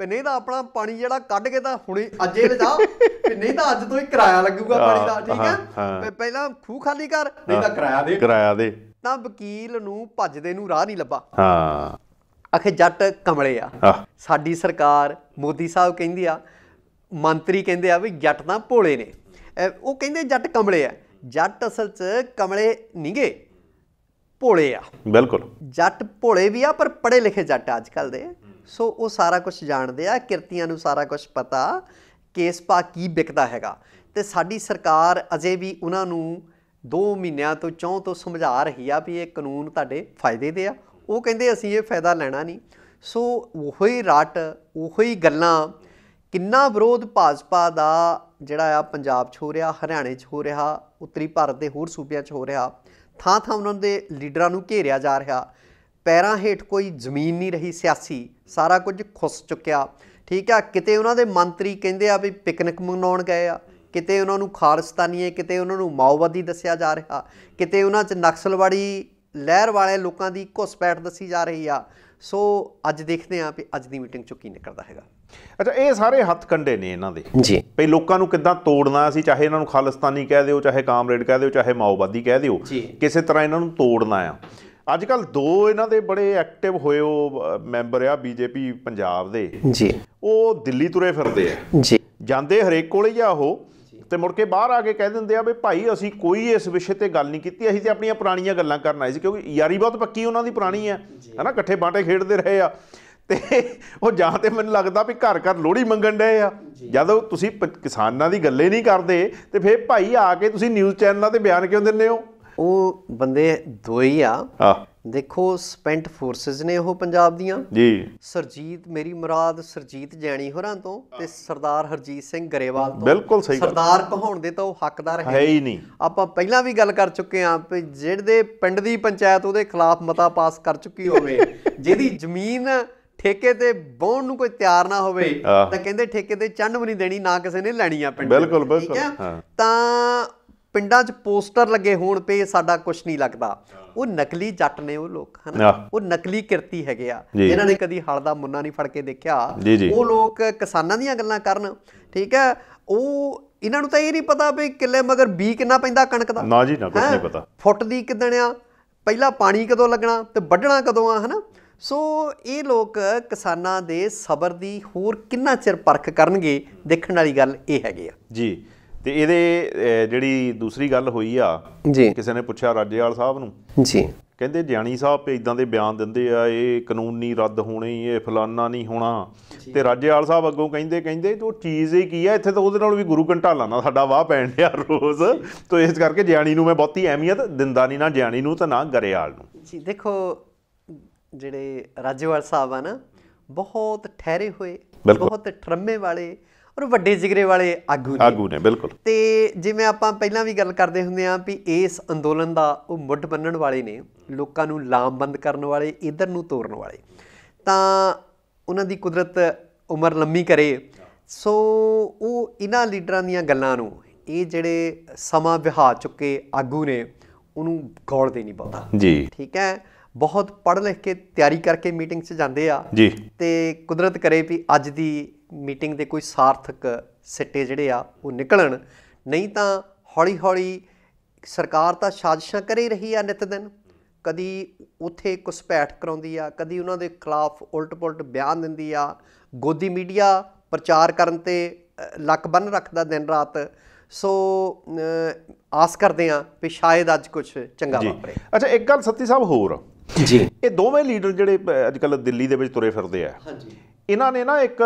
ਵੀ ਨਹੀਂ ਤਾਂ ਆਪਣਾ ਪਾਣੀ ਜਿਹੜਾ ਕੱਢ ਕੇ ਤਾਂ ਹੁਣੇ ਅੱਜੇ ਲਿਜਾ, ਵੀ ਨਹੀਂ ਤਾਂ ਅੱਜ ਤੋਂ ਹੀ ਕਿਰਾਇਆ ਲੱਗੂਗਾ ਪਾਣੀ ਦਾ, ਠੀਕ ਹੈ, ਪਹਿਲਾਂ ਖੂਹ ਖਾਲੀ ਕਰ, ਨਹੀਂ ਤਾਂ ਕਿਰਾਇਆ ਦੇ। ਤਾਂ ਵਕੀਲ ਨੂੰ ਭੱਜਦੇ ਨੂੰ ਰਾਹ ਨਹੀਂ ਲੱਭਾ। ਆਖੇ ਜੱਟ ਕਮਲੇ ਆ। ਸਾਡੀ ਸਰਕਾਰ, ਮੋਦੀ ਸਾਹਿਬ ਕਹਿੰਦੀ ਆ, ਮੰਤਰੀ ਕਹਿੰਦੇ ਆ ਵੀ ਜੱਟ ਤਾਂ ਭੋਲੇ ਨੇ, ਉਹ ਕਹਿੰਦੇ ਜੱਟ ਕਮਲੇ ਆ। ਜੱਟ ਅਸਲ 'ਚ ਕਮਲੇ ਨੀਗੇ, ਭੋਲੇ ਆ। ਬਿਲਕੁਲ, ਜੱਟ ਭੋਲੇ ਵੀ ਆ ਪਰ ਪੜ੍ਹੇ ਲਿਖੇ ਜੱਟ ਅੱਜ ਕੱਲ੍ਹ ਦੇ। ਸੋ ਉਹ ਸਾਰਾ ਕੁਛ ਜਾਣਦੇ ਆ, ਕਿਰਤੀਆਂ ਨੂੰ ਸਾਰਾ ਕੁਛ ਪਤਾ, ਕੇਸ ਪਾ ਕੀ ਵਿਕਦਾ ਹੈਗਾ। ਅਤੇ ਸਾਡੀ ਸਰਕਾਰ ਅਜੇ ਵੀ ਉਹਨਾਂ ਨੂੰ 2 ਮਹੀਨਿਆਂ ਤੋਂ 4 ਤੋਂ ਸਮਝਾ ਰਹੀ ਆ ਵੀ ਇਹ ਕਾਨੂੰਨ ਤੁਹਾਡੇ ਫਾਇਦੇ ਦੇ ਆ। ਉਹ ਕਹਿੰਦੇ ਅਸੀਂ ਇਹ ਫਾਇਦਾ ਲੈਣਾ ਨਹੀਂ। ਸੋ ਉਹੀ ਰੱਟ, ਉਹੀ ਗੱਲਾਂ, ਕਿੰਨਾ ਵਿਰੋਧ ਭਾਜਪਾ ਦਾ ਜਿਹੜਾ ਆ ਪੰਜਾਬ 'ਚ ਹੋ ਰਿਹਾ, ਹਰਿਆਣੇ 'ਚ ਹੋ ਰਿਹਾ, ਉੱਤਰੀ ਭਾਰਤ ਦੇ ਹੋਰ ਸੂਬਿਆਂ 'ਚ ਹੋ ਰਿਹਾ। ਥਾਂ ਥਾਂ ਉਹਨਾਂ ਦੇ ਲੀਡਰਾਂ ਨੂੰ ਘੇਰਿਆ ਜਾ ਰਿਹਾ। ਪੈਰਾਂ ਹੇਠ ਕੋਈ ਜ਼ਮੀਨ ਨਹੀਂ ਰਹੀ ਸਿਆਸੀ, ਸਾਰਾ ਕੁਝ ਖੁੱਸ ਚੁੱਕਿਆ, ਠੀਕ ਆ। ਕਿਤੇ ਉਹਨਾਂ ਦੇ ਮੰਤਰੀ ਕਹਿੰਦੇ ਆ ਵੀ ਪਿਕਨਿਕ ਮਨਾਉਣ ਗਏ ਆ, ਕਿਤੇ ਉਹਨਾਂ ਨੂੰ ਖਾਲਿਸਤਾਨੀਏ, ਕਿਤੇ ਉਹਨਾਂ ਨੂੰ ਮਾਓਵਾਦੀ ਦੱਸਿਆ ਜਾ ਰਿਹਾ, ਕਿਤੇ ਉਹਨਾਂ 'ਚ ਨਕਸਲਵਾੜੀ ਲਹਿਰ ਵਾਲੇ ਲੋਕਾਂ ਦੀ ਘੁਸਪੈਠ ਦੱਸੀ ਜਾ ਰਹੀ ਆ। ਸੋ ਅੱਜ ਦੇਖਦੇ ਹਾਂ ਵੀ ਅੱਜ ਦੀ ਮੀਟਿੰਗ 'ਚੋਂ ਕੀ ਨਿਕਲਦਾ ਹੈਗਾ। ਅੱਛਾ, ਇਹ ਸਾਰੇ ਹੱਥ ਕੰਡੇ ਨੇ ਇਹਨਾਂ ਦੇ ਜੀ, ਭਈ ਲੋਕਾਂ ਨੂੰ ਕਿੱਦਾਂ ਤੋੜਨਾ ਅਸੀਂ, ਚਾਹੇ ਇਹਨਾਂ ਨੂੰ ਖਾਲਿਸਤਾਨੀ ਕਹਿ ਦਿਓ, ਚਾਹੇ ਕਾਮਰੇਡ ਕਹਿ ਦਿਓ, ਚਾਹੇ ਮਾਓਵਾਦੀ ਕਹਿ ਦਿਓ, ਕਿਸੇ ਤਰ੍ਹਾਂ ਇਹਨਾਂ ਨੂੰ ਤੋੜਨਾ ਆ। ਅੱਜ ਕੱਲ੍ਹ 2 ਇਹਨਾਂ ਦੇ ਬੜੇ ਐਕਟਿਵ ਹੋਏ ਉਹ ਮੈਂਬਰ ਆ ਬੀਜੇਪੀ ਪੰਜਾਬ ਦੇ ਜੀ, ਉਹ ਦਿੱਲੀ ਤੁਰੇ ਫਿਰਦੇ ਆ ਜੀ, ਜਾਂਦੇ ਹਰੇਕ ਕੋਲ ਹੀ ਆ ਉਹ, ਤੇ ਮੁੜ ਕੇ ਬਾਹਰ ਆ ਕੇ ਕਹਿ ਦਿੰਦੇ ਆ ਵੀ ਭਾਈ ਅਸੀਂ ਕੋਈ ਇਸ ਵਿਸ਼ੇ ਤੇ ਗੱਲ ਨਹੀਂ ਕੀਤੀ, ਅਸੀਂ ਤੇ ਆਪਣੀਆਂ ਪੁਰਾਣੀਆਂ ਗੱਲਾਂ ਕਰਨ ਆਏ ਸੀ, ਕਿਉਂਕਿ ਯਾਰੀ ਬਹੁਤ ਪੱਕੀ ਉਹਨਾਂ ਦੀ ਪੁਰਾਣੀ ਹੈ ਨਾ, ਇਕੱਠੇ ਬਾਂਟੇ ਖੇਡਦੇ ਰਹੇ ਆ। ਤੇ ਉਹ ਜਾਂ ਤੇ ਮੈਨੂੰ ਲੱਗਦਾ ਵੀ ਘਰ ਘਰ ਲੋਹੜੀ ਮੰਗਣ ਡਏ ਆ। ਜਦੋਂ ਤੁਸੀਂ ਕਿਸਾਨਾਂ ਦੀ ਗੱਲੇ ਨਹੀਂ ਕਰਦੇ ਤੇ ਫਿਰ ਭਾਈ ਆ ਕੇ ਤੁਸੀਂ ਨਿਊਜ਼ ਚੈਨਲਾਂ ਤੇ ਬਿਆਨ ਕਿਉਂ ਦਿੰਦੇ ਹੋ? ਉਹ ਬੰਦੇ 2 ਹੀ ਆ। ਦੇਖੋ, ਸਪੈਂਟ ਫੋਰਸਿਸ ਨੇ ਉਹ ਪੰਜਾਬ ਦੀਆਂ ਜੀ, ਸਰਜੀਤ ਮੇਰੀ ਮੁਰਾਦ ਸਰਜੀਤ ਜੈਣੀ ਹੋਰਾਂ ਤੋਂ ਤੇ ਸਰਦਾਰ ਹਰਜੀਤ ਸਿੰਘ ਗਰੇਵਾਲ ਤੋਂ। ਬਿਲਕੁਲ ਸਹੀ, ਸਰਦਾਰ ਕਹਾਉਣ ਦੇ ਤਾਂ ਉਹ ਹੱਕਦਾਰ ਹੈ ਹੀ ਨਹੀਂ। ਆਪਾਂ ਪਹਿਲਾਂ ਵੀ ਗੱਲ ਕਰ ਚੁੱਕੇ ਹਾਂ ਵੀ ਜਿਹੜੇ ਪਿੰਡ ਦੀ ਪੰਚਾਇਤ ਉਹਦੇ ਖਿਲਾਫ ਮਤਾ ਪਾਸ ਕਰ ਚੁੱਕੀ ਹੋਵੇ, ਜਿਹਦੀ ਜ਼ਮੀਨ ਠੇਕੇ ਤੇ ਵਾਹੁਣ ਨੂੰ ਕੋਈ ਤਿਆਰ ਨਾ ਹੋਵੇ, ਤਾਂ ਕਹਿੰਦੇ ਠੇਕੇ ਤੇ ਚੰਨ ਵੀ ਨਹੀਂ ਦੇਣੀ, ਨਾ ਕਿਸੇ ਨੇ ਲੈਣੀ ਆ ਪਿੰਡ। ਬਿਲਕੁਲ ਬਿਲਕੁਲ। ਤਾਂ ਪਿੰਡਾਂ 'ਚ ਪੋਸਟਰ ਲੱਗੇ ਹੋਣ ਪਏ ਸਾਡਾ ਕੁਛ ਨਹੀਂ ਲੱਗਦਾ, ਉਹ ਨਕਲੀ ਜੱਟ ਨੇ ਉਹ ਲੋਕ, ਹਨਾ, ਉਹ ਨਕਲੀ ਕਿਰਤੀ ਹੈਗੇ ਆ, ਜਿਨ੍ਹਾਂ ਨੇ ਕਦੀ ਹਲ ਦਾ ਮੁੰਨਾ ਨਹੀਂ ਫੜ ਕੇ ਦੇਖਿਆ। ਉਹ ਲੋਕ ਕਿਸਾਨਾਂ ਦੀਆਂ ਗੱਲਾਂ ਕਰਨ, ਠੀਕ ਹੈ। ਉਹ ਇਹਨਾਂ ਨੂੰ ਤਾਂ ਇਹ ਨਹੀਂ ਪਤਾ ਵੀ ਕਿੱਲੇ ਮਗਰ ਬੀ ਕਿੰਨਾ ਪੈਂਦਾ ਕਣਕ ਦਾ, ਨਾ ਜੀ ਨਾ, ਕੁਛ ਨਹੀਂ ਪਤਾ। ਫੁੱਟ ਦੀ ਕਿੱਦਣ ਆ, ਪਹਿਲਾਂ ਪਾਣੀ ਕਦੋਂ ਲੱਗਣਾ ਤੇ ਵੱਢਣਾ ਕਦੋਂ ਆ, ਹਨਾ। ਸੋ ਇਹ ਲੋਕ ਕਿਸਾਨਾਂ ਦੇ ਸਬਰ ਦੀ ਹੋਰ ਕਿੰਨਾ ਚਿਰ ਪਰਖ ਕਰਨਗੇ, ਦੇਖਣ ਵਾਲੀ ਗੱਲ ਇਹ ਹੈਗੀ ਆ ਜੀ। ਤੇ ਇਹਦੇ ਜਿਹੜੀ ਦੂਸਰੀ ਗੱਲ ਹੋਈ ਆ ਜੀ, ਕਿਸੇ ਨੇ ਪੁੱਛਿਆ ਰਾਜੇਵਾਲ ਸਾਹਿਬ ਨੂੰ ਜੀ, ਕਹਿੰਦੇ ਜਾਣੀ ਸਾਹਿਬ ਇੱਦਾਂ ਦੇ ਬਿਆਨ ਦਿੰਦੇ ਆ, ਇਹ ਕਾਨੂੰਨ ਨਹੀਂ ਰੱਦ ਹੋਣੇ, ਇਹ ਫਲਾਨਾ ਨਹੀਂ ਹੋਣਾ। ਤੇ ਰਾਜੇਵਾਲ ਸਾਹਿਬ ਅੱਗੋਂ ਕਹਿੰਦੇ ਉਹ ਚੀਜ਼ ਹੀ ਕੀ ਆ, ਇੱਥੇ ਤਾਂ ਉਹਦੇ ਨਾਲ ਵੀ ਗੁਰੂ ਘੰਟਾਲਾ ਨਾਲ ਸਾਡਾ ਵਾਹ ਪੈਣ ਡਿਆ ਰੋਜ਼, ਤਾਂ ਇਸ ਕਰਕੇ ਜਾਣੀ ਨੂੰ ਮੈਂ ਬਹੁਤੀ ਅਹਿਮੀਅਤ ਦਿੰਦਾ ਨਹੀਂ, ਨਾ ਜਾਣੀ ਨੂੰ ਤੇ ਨਾ ਗਰੇਵਾਲ ਨੂੰ ਜੀ। ਦੇਖੋ, ਜਿਹੜੇ ਰਾਜੇਵਾਲ ਸਾਹਿਬ ਆ ਨਾ, ਬਹੁਤ ਠਹਿਰੇ ਹੋਏ, ਬਹੁਤ ਠਰਮੇ ਵਾਲੇ ਔਰ ਵੱਡੇ ਜਿਗਰੇ ਵਾਲੇ ਆਗੂ ਨੇ। ਬਿਲਕੁਲ। ਤੇ ਜਿਵੇਂ ਆਪਾਂ ਪਹਿਲਾਂ ਵੀ ਗੱਲ ਕਰਦੇ ਹੁੰਦੇ ਹਾਂ ਵੀ ਇਸ ਅੰਦੋਲਨ ਦਾ ਉਹ ਮੁੱਢ ਬੰਨਣ ਵਾਲੇ ਨੇ, ਲੋਕਾਂ ਨੂੰ ਲਾਮਬੰਦ ਕਰਨ ਵਾਲੇ, ਇੱਧਰ ਨੂੰ ਤੋਰਨ ਵਾਲੇ। ਤਾਂ ਉਹਨਾਂ ਦੀ ਕੁਦਰਤ ਉਮਰ ਲੰਮੀ ਕਰੇ। ਸੋ ਉਹ ਇਹਨਾਂ ਲੀਡਰਾਂ ਦੀਆਂ ਗੱਲਾਂ ਨੂੰ, ਇਹ ਜਿਹੜੇ ਸਮਾਂ ਵਿਹਾ ਚੁੱਕੇ ਆਗੂ ਨੇ, ਉਹਨੂੰ ਗੌਲਦੇ ਨਹੀਂ ਬਹੁਤਾ ਜੀ, ਠੀਕ ਹੈ। ਬਹੁਤ ਪੜ੍ਹ ਲਿਖ ਕੇ ਤਿਆਰੀ ਕਰਕੇ ਮੀਟਿੰਗ 'ਚ ਜਾਂਦੇ ਆ ਜੀ, ਤੇ ਕੁਦਰਤ ਕਰੇ ਵੀ ਅੱਜ ਦੀ ਮੀਟਿੰਗ ਦੇ ਕੋਈ ਸਾਰਥਕ ਸਿੱਟੇ ਜਿਹੜੇ ਆ ਉਹ ਨਿਕਲਣ। ਨਹੀਂ ਤਾਂ ਹੌਲੀ ਹੌਲੀ ਸਰਕਾਰ ਤਾਂ ਸਾਜ਼ਿਸ਼ਾਂ ਕਰ ਹੀ ਰਹੀ ਆ ਨਿੱਤ ਦਿਨ, ਕਦੀ ਉੱਥੇ ਘੁਸਪੈਠ ਕਰਾਉਂਦੀ ਆ, ਕਦੀ ਉਹਨਾਂ ਦੇ ਖਿਲਾਫ ਉਲਟ ਪੁਲਟ ਬਿਆਨ ਦਿੰਦੀ ਆ, ਗੋਦੀ ਮੀਡੀਆ ਪ੍ਰਚਾਰ ਕਰਨ 'ਤੇ ਲੱਕ ਬੰਨ੍ਹ ਰੱਖਦਾ ਦਿਨ ਰਾਤ। ਸੋ ਆਸ ਕਰਦੇ ਹਾਂ ਵੀ ਸ਼ਾਇਦ ਅੱਜ ਕੁਛ ਚੰਗਾ ਵਾਪਰੇ। ਅੱਛਾ, ਇੱਕ ਗੱਲ ਸੱਤੀ ਸਾਹਿਬ ਹੋਰ ਜੀ, ਇਹ ਦੋਵੇਂ ਲੀਡਰ ਜਿਹੜੇ ਅੱਜ ਕੱਲ੍ਹ ਦਿੱਲੀ ਦੇ ਵਿੱਚ ਤੁਰੇ ਫਿਰਦੇ ਆ, ਇਹਨਾਂ ਨੇ ਨਾ ਇੱਕ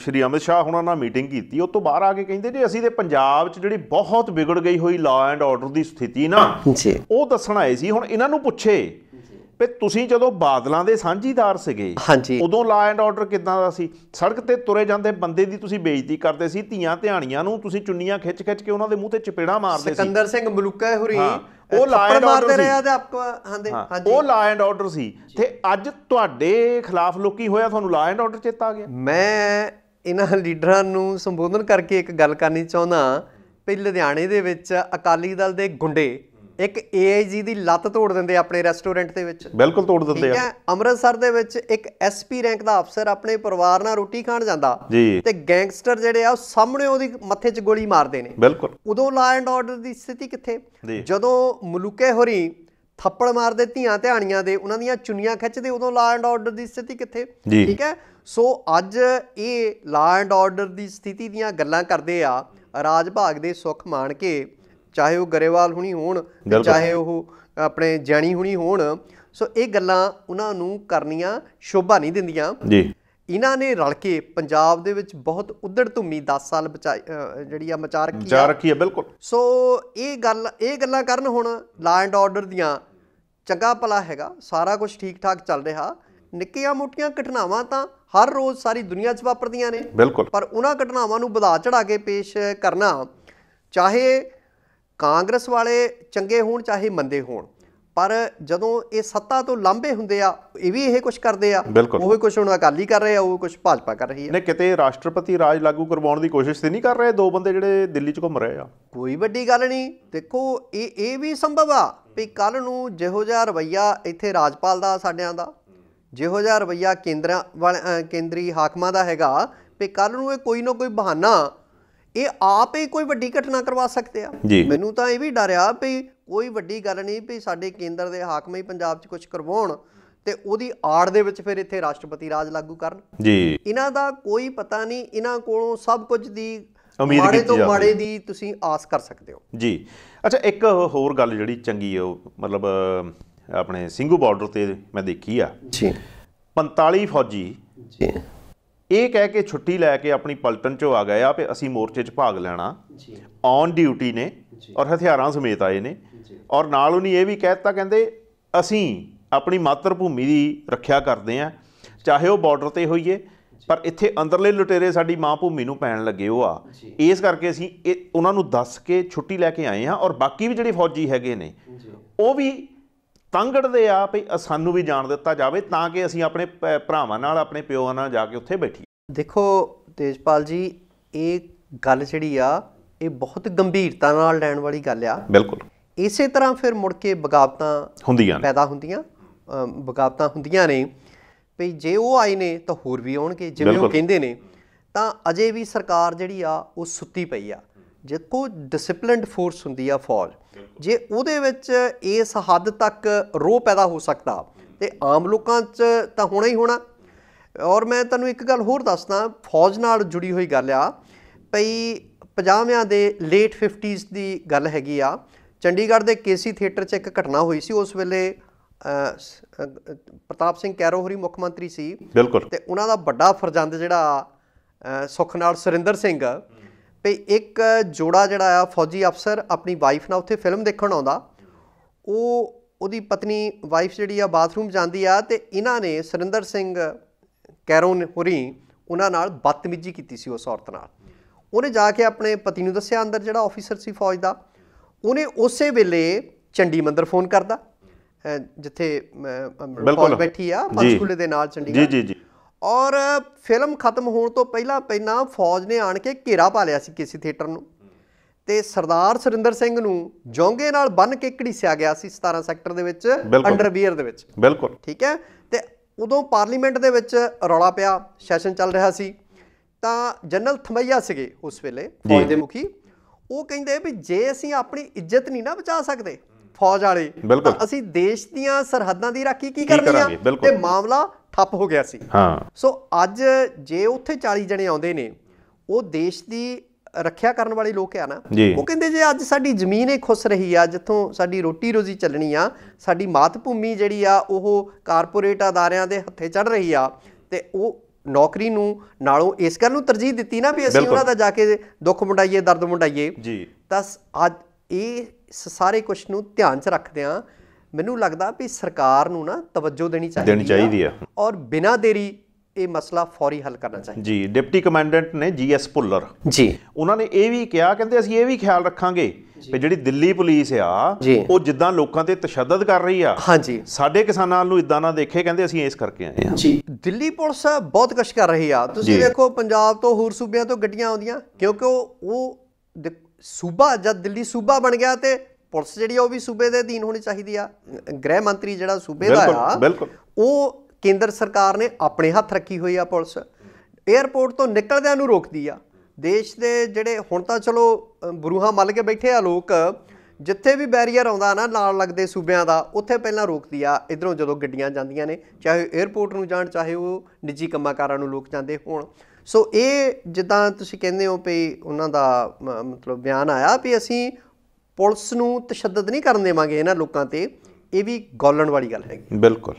ਸ਼੍ਰੀ ਅਮਿਤ ਸ਼ਾਹ ਹੁਣਾਂ ਨਾਲ ਮੀਟਿੰਗ ਕੀਤੀ, ਉਹ ਤੋਂ ਬਾਹਰ ਆ ਕੇ ਕਹਿੰਦੇ ਜੀ ਅਸੀਂ ਤੇ ਪੰਜਾਬ 'ਚ ਜਿਹੜੀ ਬਹੁਤ ਵਿਗੜ ਗਈ ਹੋਈ ਲਾਅ ਐਂਡ ਆਰਡਰ ਦੀ ਸਥਿਤੀ ਨਾ, ਉਹ ਦੱਸਣ ਆਏ ਸੀ। ਹੁਣ ਇਹਨਾਂ ਨੂੰ ਪੁੱਛੇ ਵੀ ਤੁਸੀਂ ਜਦੋਂ ਬਾਦਲਾਂ ਦੇ ਸਾਂਝੀਦਾਰ ਸੀਗੇ, ਉਦੋਂ ਲਾਅ ਐਂਡ ਆਰਡਰ ਕਿੱਦਾਂ ਦਾ ਸੀ? ਸੜਕ ਤੇ ਤੁਰੇ ਜਾਂਦੇ ਬੰਦੇ ਦੀ ਤੁਸੀਂ ਬੇਇੱਜ਼ਤੀ ਕਰਦੇ ਸੀ, ਧੀਆਂ ਧਿਆਣੀਆਂ ਨੂੰ ਤੁਸੀਂ ਚੁੰਨੀਆਂ ਖਿੱਚ ਖਿੱਚ ਕੇ ਉਹਨਾਂ ਦੇ ਮੂੰਹ ਤੇ ਚਪੇੜਾਂ ਮਾਰਦੇ ਸੀ। ਸਿਕੰਦਰ ਸਿੰਘ ਮਲੂਕਾ ਹੋਰੀ ਉਹ ਲਾਅ ਐਂਡ ਆਰਡਰ ਸੀ, ਉਹ ਲਾਅ ਐਂਡ ਆਰਡਰ ਸੀ। ਤੇ ਅੱਜ ਤੁਹਾਡੇ ਖਿਲਾਫ ਲੋਕੀ ਹੋਇਆ, ਤੁਹਾਨੂੰ ਲਾਅ ਐਂਡ ਆਰਡਰ ਚੇਤਾ ਆ ਗਿਆ। ਮੈਂ ਇਹਨਾਂ ਲੀਡਰਾਂ ਨੂੰ ਸੰਬੋਧਨ ਕਰਕੇ ਇੱਕ ਗੱਲ ਕਰਨੀ ਚਾਹੁੰਦਾ ਵੀ ਲੁਧਿਆਣੇ ਦੇ ਵਿੱਚ ਅਕਾਲੀ ਦਲ ਦੇ ਗੁੰਡੇ ਇੱਕ AIG ਦੀ ਲੱਤ ਤੋੜ ਦਿੰਦੇ ਆਪਣੇ ਰੈਸਟੋਰੈਂਟ ਦੇ ਵਿੱਚ। ਬਿਲਕੁਲ ਤੋੜ ਦਿੰਦੇ ਠੀਕ ਹੈ, ਅੰਮ੍ਰਿਤਸਰ ਦੇ ਵਿੱਚ ਇੱਕ SP ਰੈਂਕ ਦਾ ਅਫਸਰ ਆਪਣੇ ਪਰਿਵਾਰ ਨਾਲ ਰੋਟੀ ਖਾਣ ਜਾਂਦਾ ਤੇ ਗੈਂਗਸਟਰ ਜਿਹੜੇ ਆ ਸਾਹਮਣੇ ਉਹਦੀ ਮੱਥੇ 'ਚ ਗੋਲੀ ਮਾਰਦੇ ਨੇ। ਬਿਲਕੁਲ। ਉਦੋਂ ਲਾ ਐਂਡ ਆਰਡਰ ਦੀ ਸਥਿਤੀ ਕਿੱਥੇ? ਜਦੋਂ ਮਲੂਕੇ ਹੋਰੀ ਥੱਪੜ ਮਾਰਦੇ ਧੀਆਂ ਧਿਆਣੀਆਂ ਦੇ, ਉਹਨਾਂ ਦੀਆਂ ਚੁੰਨੀਆਂ ਖਿੱਚਦੇ, ਉਦੋਂ ਲਾ ਐਂਡ ਆਰਡਰ ਦੀ ਸਥਿਤੀ ਕਿੱਥੇ? ਠੀਕ ਹੈ। ਸੋ ਅੱਜ ਇਹ ਲਾ ਐਂਡ ਆਰਡਰ ਦੀ ਸਥਿਤੀ ਦੀਆਂ ਗੱਲਾਂ ਕਰਦੇ ਆ ਰਾਜ ਭਾਗ ਦੇ ਸੁੱਖ ਮਾਣ ਕੇ, ਚਾਹੇ ਉਹ ਗਰੇਵਾਲ ਹੁਣੀ ਹੋਣ ਚਾਹੇ ਉਹ ਆਪਣੇ ਜੈਣੀ ਹੁਣੀ ਹੋਣ। ਸੋ ਇਹ ਗੱਲਾਂ ਉਹਨਾਂ ਨੂੰ ਕਰਨੀਆਂ ਸ਼ੋਭਾ ਨਹੀਂ ਦਿੰਦੀਆਂ। ਇਹਨਾਂ ਨੇ ਰਲ ਕੇ ਪੰਜਾਬ ਦੇ ਵਿੱਚ ਬਹੁਤ ਉਧੜ ਧੁੰਮੀ 10 ਸਾਲ ਜਿਹੜੀ ਆ ਮਚਾ ਰੱਖੀ ਆ। ਬਿਲਕੁਲ। ਸੋ ਇਹ ਗੱਲਾਂ ਕਰਨ ਹੁਣ ਲਾ ਐਂਡ ਆਰਡਰ ਦੀਆਂ, ਚੰਗਾ ਭਲਾ ਹੈਗਾ, ਸਾਰਾ ਕੁਝ ਠੀਕ ਠਾਕ ਚੱਲ ਰਿਹਾ। ਨਿੱਕੀਆਂ ਮੋਟੀਆਂ ਘਟਨਾਵਾਂ ਤਾਂ ਹਰ ਰੋਜ਼ ਸਾਰੀ ਦੁਨੀਆ 'ਚ ਵਾਪਰਦੀਆਂ ਨੇ। ਬਿਲਕੁਲ। ਪਰ ਉਹਨਾਂ ਘਟਨਾਵਾਂ ਨੂੰ ਵਧਾ ਚੜਾ ਕੇ ਪੇਸ਼ ਕਰਨਾ, ਚਾਹੇ ਕਾਂਗਰਸ ਵਾਲੇ ਚੰਗੇ ਹੋਣ ਚਾਹੇ ਮੰਦੇ ਹੋਣ, ਪਰ ਜਦੋਂ ਇਹ ਸੱਤਾ ਤੋਂ ਲਾਂਭੇ ਹੁੰਦੇ ਆ ਇਹ ਵੀ ਇਹ ਕੁਝ ਕਰਦੇ ਆ। ਉਹ ਕੁਝ ਹੁਣ ਅਕਾਲੀ ਕਰ ਰਹੇ ਆ, ਉਹ ਕੁਝ ਭਾਜਪਾ ਕਰ ਰਹੀ ਹੈ। ਨੇ ਕਿਤੇ ਰਾਸ਼ਟਰਪਤੀ ਰਾਜ ਲਾਗੂ ਕਰਵਾਉਣ ਦੀ ਕੋਸ਼ਿਸ਼ ਤੇ ਨਹੀਂ ਕਰ ਰਹੇ ਦੋ ਬੰਦੇ ਜਿਹੜੇ ਦਿੱਲੀ 'ਚ ਘੁੰਮ ਰਹੇ ਆ? ਕੋਈ ਵੱਡੀ ਗੱਲ ਨਹੀਂ। ਦੇਖੋ ਇਹ ਵੀ ਸੰਭਵ ਆ ਵੀ ਕੱਲ੍ਹ ਨੂੰ ਜਿਹੋ ਜਿਹਾ ਰਵੱਈਆ ਇੱਥੇ ਰਾਜਪਾਲ ਦਾ, ਸਾਡਿਆਂ ਦਾ, ਜਿਹੋ ਜਿਹਾ ਰਵੱਈਆ ਕੇਂਦਰੀ ਹਾਕਮਾਂ ਦਾ ਹੈਗਾ, ਵੀ ਕੱਲ੍ਹ ਨੂੰ ਇਹ ਕੋਈ ਨਾ ਕੋਈ ਬਹਾਨਾ ਇਹ ਆਪ ਹੀ ਕੋਈ ਵੱਡੀ ਘਟਨਾ ਕਰਵਾ ਸਕਦੇ ਆ। ਮੈਨੂੰ ਤਾਂ ਇਹ ਵੀ ਡਰ ਆ ਵੀ ਕੋਈ ਵੱਡੀ ਗੱਲ ਨਹੀਂ ਵੀ ਸਾਡੇ ਕੇਂਦਰ ਦੇ ਹਾਕਮ ਹੀ ਪੰਜਾਬ 'ਚ ਕੁਝ ਕਰਵਾਉਣ ਤੇ ਉਹਦੀ ਆੜ ਦੇ ਵਿੱਚ ਫਿਰ ਇੱਥੇ ਰਾਸ਼ਟਰਪਤੀ ਰਾਜ ਲਾਗੂ ਕਰਨ। ਇਹਨਾਂ ਦਾ ਕੋਈ ਪਤਾ ਨਹੀਂ, ਇਹਨਾਂ ਕੋਲੋਂ ਸਭ ਕੁਝ ਦੀ ਮਾੜੇ ਤੋਂ ਮਾੜੇ ਦੀ ਤੁਸੀਂ ਆਸ ਕਰ ਸਕਦੇ ਹੋ। ਅੱਛਾ, ਇੱਕ ਹੋਰ ਗੱਲ ਜਿਹੜੀ ਚੰਗੀ ਆ, ਉਹ ਮਤਲਬ ਆਪਣੇ ਸਿੰਘੂ ਬਾਰਡਰ ਤੇ ਮੈਂ ਦੇਖੀ ਆ 45 ਫੌਜੀ ਇਹ ਕਹਿ ਕੇ ਛੁੱਟੀ ਲੈ ਕੇ ਆਪਣੀ ਪਲਟਨ 'ਚੋਂ ਆ ਗਏ ਆ ਵੀ ਅਸੀਂ ਮੋਰਚੇ 'ਚ ਭਾਗ ਲੈਣਾ, ਔਨ ਡਿਊਟੀ ਨੇ ਔਰ ਹਥਿਆਰਾਂ ਸਮੇਤ ਆਏ ਨੇ। ਔਰ ਨਾਲ ਉਹਨੇ ਇਹ ਵੀ ਕਹਿ ਦਿੱਤਾ, ਕਹਿੰਦੇ ਅਸੀਂ ਆਪਣੀ ਮਾਤਰ ਭੂਮੀ ਦੀ ਰੱਖਿਆ ਕਰਦੇ ਹਾਂ, ਚਾਹੇ ਉਹ ਬਾਰਡਰ ਤੇ ਹੋਈਏ, ਪਰ ਇੱਥੇ ਅੰਦਰਲੇ ਲੁਟੇਰੇ ਸਾਡੀ ਮਾਂ ਭੂਮੀ ਨੂੰ ਪੈਣ ਲੱਗੇ ਉਹ ਆ, ਇਸ ਕਰਕੇ ਅਸੀਂ ਇਹ ਉਹਨਾਂ ਨੂੰ ਦੱਸ ਕੇ ਛੁੱਟੀ ਲੈ ਕੇ ਆਏ ਹਾਂ। ਔਰ ਬਾਕੀ ਵੀ ਜਿਹੜੇ ਫੌਜੀ ਹੈਗੇ ਨੇ ਉਹ ਵੀ ਤੰਗੜਦੇ ਆ ਵੀ ਸਾਨੂੰ ਵੀ ਜਾਣ ਦਿੱਤਾ ਜਾਵੇ ਤਾਂ ਕਿ ਅਸੀਂ ਆਪਣੇ ਭਰਾਵਾਂ ਨਾਲ, ਆਪਣੇ ਪਿਓਾਂ ਨਾਲ ਜਾ ਕੇ ਉੱਥੇ ਬੈਠੀਏ। ਦੇਖੋ ਤੇਜਪਾਲ ਜੀ, ਇਹ ਗੱਲ ਜਿਹੜੀ ਆ ਇਹ ਬਹੁਤ ਗੰਭੀਰਤਾ ਨਾਲ ਲੈਣ ਵਾਲੀ ਗੱਲ ਆ। ਬਿਲਕੁਲ। ਇਸੇ ਤਰ੍ਹਾਂ ਫਿਰ ਮੁੜ ਕੇ ਬਗਾਵਤਾਂ ਪੈਦਾ ਬਗਾਵਤਾਂ ਹੁੰਦੀਆਂ ਨੇ ਵੀ ਜੇ ਉਹ ਆਏ ਨੇ ਤਾਂ ਹੋਰ ਵੀ ਆਉਣਗੇ, ਜਿਵੇਂ ਉਹ ਕਹਿੰਦੇ ਨੇ। ਤਾਂ ਅਜੇ ਵੀ ਸਰਕਾਰ ਜਿਹੜੀ ਆ ਉਹ ਸੁੱਤੀ ਪਈ ਆ। ਦੇਖੋ ਡਿਸਪਲਿਨਡ ਫੋਰਸ ਹੁੰਦੀ ਆ ਫੌਜ, ਜੇ ਉਹਦੇ ਵਿੱਚ ਇਸ ਹੱਦ ਤੱਕ ਰੋਹ ਪੈਦਾ ਹੋ ਸਕਦਾ ਤੇ ਆਮ ਲੋਕਾਂ 'ਚ ਤਾਂ ਹੋਣਾ ਹੀ ਹੋਣਾ। ਔਰ ਮੈਂ ਤੁਹਾਨੂੰ ਇੱਕ ਗੱਲ ਹੋਰ ਦੱਸਦਾ, ਫੌਜ ਨਾਲ ਜੁੜੀ ਹੋਈ ਗੱਲ ਆ ਪਈ 50ਵਿਆਂ ਦੇ ਲੇਟ 50s ਦੀ ਗੱਲ ਹੈਗੀ ਆ। ਚੰਡੀਗੜ੍ਹ ਦੇ KC ਥੀਏਟਰ 'ਚ ਇੱਕ ਘਟਨਾ ਹੋਈ ਸੀ। ਉਸ ਵੇਲੇ ਪ੍ਰਤਾਪ ਸਿੰਘ ਕੈਰੋ ਹੋਰੀ ਮੁੱਖ ਮੰਤਰੀ ਸੀ। ਬਿਲਕੁਲ। ਤੇ ਉਹਨਾਂ ਦਾ ਵੱਡਾ ਫਰਜ਼ੰਦ ਜਿਹੜਾ ਸੁੱਖ ਨਾਲ ਸੁਰਿੰਦਰ ਸਿੰਘ, ਵੀ ਇੱਕ ਜੋੜਾ ਜਿਹੜਾ ਆ ਫੌਜੀ ਅਫਸਰ ਆਪਣੀ ਵਾਈਫ ਨਾਲ ਉੱਥੇ ਫਿਲਮ ਦੇਖਣ ਆਉਂਦਾ। ਉਹਦੀ ਪਤਨੀ ਵਾਈਫ ਜਿਹੜੀ ਆ ਬਾਥਰੂਮ ਜਾਂਦੀ ਆ ਤੇ ਇਹਨਾਂ ਨੇ ਸੁਰਿੰਦਰ ਸਿੰਘ ਕੈਰੋ ਹੋਰੀ ਉਹਨਾਂ ਨਾਲ ਬਦਤਮੀਜ਼ੀ ਕੀਤੀ ਸੀ ਉਸ ਔਰਤ ਨਾਲ। ਉਹਨੇ ਜਾ ਕੇ ਆਪਣੇ ਪਤੀ ਨੂੰ ਦੱਸਿਆ, ਅੰਦਰ ਜਿਹੜਾ ਆਫਿਸਰ ਸੀ ਫੌਜ ਦਾ। ਉਹਨੇ ਉਸੇ ਵੇਲੇ ਚੰਡੀ ਮੰਦਰ ਫੋਨ ਕਰਦਾ ਜਿੱਥੇ ਫੌਜ ਬੈਠੀ ਆ ਪੰਚਕੂਲੇ ਦੇ ਨਾਲ ਚੰਡੀਗੜ੍ਹ। ਔਰ ਫਿਲਮ ਖਤਮ ਹੋਣ ਤੋਂ ਪਹਿਲਾਂ ਫੌਜ ਨੇ ਆਣ ਕੇ ਘੇਰਾ ਪਾ ਲਿਆ ਸੀ KC ਥੀਏਟਰ ਨੂੰ ਤੇ ਸਰਦਾਰ ਸੁਰਿੰਦਰ ਸਿੰਘ ਨੂੰ ਜੌਂਗੇ ਨਾਲ ਬੰਨ੍ਹ ਕੇ ਘੜੀਸਿਆ ਗਿਆ ਸੀ 17 ਸੈਕਟਰ ਦੇ ਵਿੱਚ, ਅੰਡਰਵੀਅਰ ਦੇ ਵਿੱਚ। ਬਿਲਕੁਲ। ਠੀਕ ਹੈ। ਤੇ ਉਦੋਂ ਪਾਰਲੀਮੈਂਟ ਦੇ ਵਿੱਚ ਰੌਲਾ ਪਿਆ, ਸੈਸ਼ਨ ਚੱਲ ਰਿਹਾ ਸੀ। ਤਾਂ ਜਨਰਲ ਥਮਈਆ ਸੀਗੇ ਉਸ ਵੇਲੇ ਫੌਜ ਦੇ ਮੁਖੀ। ਉਹ ਕਹਿੰਦੇ ਵੀ ਜੇ ਅਸੀਂ ਆਪਣੀ ਇੱਜ਼ਤ ਨਹੀਂ ਨਾ ਬਚਾ ਸਕਦੇ ਫੌਜ ਵਾਲੇ, ਤਾਂ ਅਸੀਂ ਦੇਸ਼ ਦੀਆਂ ਸਰਹੱਦਾਂ ਦੀ ਰਾਖੀ ਕੀ ਕਰਨੀ ਆ? ਤੇ ਮਾਮਲਾ ਠੱਪ ਹੋ ਗਿਆ ਸੀ। ਸੋ ਅੱਜ ਜੇ ਉੱਥੇ 40 ਜਣੇ ਆਉਂਦੇ ਨੇ, ਉਹ ਦੇਸ਼ ਦੀ ਰੱਖਿਆ ਕਰਨ ਵਾਲੇ ਲੋਕ ਆ ਨਾ, ਉਹ ਕਹਿੰਦੇ ਜੇ ਅੱਜ ਸਾਡੀ ਜ਼ਮੀਨ ਹੀ ਖੁੱਸ ਰਹੀ ਆ, ਜਿੱਥੋਂ ਸਾਡੀ ਰੋਟੀ ਰੋਜ਼ੀ ਚੱਲਣੀ ਆ, ਸਾਡੀ ਮਾਤ ਭੂਮੀ ਜਿਹੜੀ ਆ ਉਹ ਕਾਰਪੋਰੇਟ ਅਦਾਰਿਆਂ ਦੇ ਹੱਥੇ ਚੜ੍ਹ ਰਹੀ ਆ, ਤੇ ਉਹ ਨੌਕਰੀ ਨੂੰ ਨਾਲੋਂ ਇਸ ਗੱਲ ਨੂੰ ਤਰਜੀਹ ਦਿੱਤੀ ਨਾ ਵੀ ਅਸੀਂ ਉਹਨਾਂ ਦਾ ਜਾ ਕੇ ਦੁੱਖ ਮੁੰਡਾਈਏ, ਦਰਦ ਮੁੰਡਾਈਏ। ਤਾਂ ਅੱਜ ਇਹ ਸਾਰੇ ਕੁਛ ਨੂੰ ਧਿਆਨ 'ਚ ਰੱਖਦਿਆਂ ਮੈਨੂੰ ਲੱਗਦਾ ਵੀ ਸਰਕਾਰ ਨੂੰ ਨਾ ਤਵੱਜੋ ਦੇਣੀ ਚਾਹੀਦੀ ਆ ਔਰ ਬਿਨਾਂ ਦੇਰੀ ਇਹ ਮਸਲਾ ਫੌਰੀ ਹੱਲ ਕਰਨਾ ਚਾਹੀਦਾ। ਡਿਪਟੀ ਕਮਾਂਡੈਂਟ ਨੇ GS ਭੁੱਲਰ ਉਹਨਾਂ ਨੇ ਇਹ ਵੀ ਕਿਹਾ, ਕਹਿੰਦੇ ਅਸੀਂ ਇਹ ਵੀ ਖਿਆਲ ਰੱਖਾਂਗੇ ਵੀ ਜਿਹੜੀ ਦਿੱਲੀ ਪੁਲਿਸ ਆ ਉਹ ਜਿੱਦਾਂ ਲੋਕਾਂ ਤੇ ਤਸ਼ੱਦਦ ਕਰ ਰਹੀ ਆ, ਸਾਡੇ ਕਿਸਾਨਾਂ ਨੂੰ ਇਦਾਂ ਨਾ ਦੇਖੇ, ਕਹਿੰਦੇ ਅਸੀਂ ਇਸ ਕਰਕੇ ਆਏ ਆ। ਦਿੱਲੀ ਪੁਲਿਸ ਬਹੁਤ ਕੁਛ ਕਰ ਰਹੀ ਆ। ਤੁਸੀਂ ਦੇਖੋ ਪੰਜਾਬ ਤੋਂ ਹੋਰ ਸੂਬਿਆਂ ਤੋਂ ਗੱਡੀਆਂ ਆਉਂਦੀਆਂ, ਕਿਉਂਕਿ ਉਹ ਸੂਬਾ ਜਦ ਦਿੱਲੀ ਸੂਬਾ ਬਣ ਗਿਆ ਤੇ ਪੁਲਿਸ ਜਿਹੜੀ ਆ ਉਹ ਵੀ ਸੂਬੇ ਦੇ ਅਧੀਨ ਹੋਣੀ ਚਾਹੀਦੀ ਆ। ਗ੍ਰਹਿ ਮੰਤਰੀ ਜਿਹੜਾ ਸੂਬੇ ਦਾ ਆ ਉਹ ਕੇਂਦਰ ਸਰਕਾਰ ਨੇ ਆਪਣੇ ਹੱਥ ਰੱਖੀ ਹੋਈ ਆ। ਪੁਲਿਸ ਏਅਰਪੋਰਟ ਤੋਂ ਨਿਕਲਦਿਆਂ ਨੂੰ ਰੋਕਦੀ ਆ। ਦੇਸ਼ ਦੇ ਜਿਹੜੇ ਹੁਣ ਤਾਂ ਚਲੋ ਬਰੂਹਾਂ ਮੱਲ ਕੇ ਬੈਠੇ ਆ ਲੋਕ, ਜਿੱਥੇ ਵੀ ਬੈਰੀਅਰ ਆਉਂਦਾ ਨਾ ਨਾਲ ਲੱਗਦੇ ਸੂਬਿਆਂ ਦਾ, ਉੱਥੇ ਪਹਿਲਾਂ ਰੋਕਦੀ ਆ। ਇੱਧਰੋਂ ਜਦੋਂ ਗੱਡੀਆਂ ਜਾਂਦੀਆਂ ਨੇ, ਚਾਹੇ ਏਅਰਪੋਰਟ ਨੂੰ ਜਾਣ, ਚਾਹੇ ਉਹ ਨਿੱਜੀ ਕੰਮਾਂ ਕਾਰਾਂ ਨੂੰ ਲੋਕ ਜਾਂਦੇ ਹੋਣ। ਸੋ ਇਹ ਜਿੱਦਾਂ ਤੁਸੀਂ ਕਹਿੰਦੇ ਹੋ ਵੀ ਉਹਨਾਂ ਦਾ ਮਤਲਬ ਬਿਆਨ ਆਇਆ ਵੀ ਅਸੀਂ ਪੁਲਿਸ ਨੂੰ ਤਸ਼ੱਦਦ ਨਹੀਂ ਕਰਨ ਦੇਵਾਂਗੇ ਇਹਨਾਂ ਲੋਕਾਂ 'ਤੇ, ਇਹ ਵੀ ਗੌਲਣ ਵਾਲੀ ਗੱਲ ਹੈਗੀ। ਬਿਲਕੁਲ।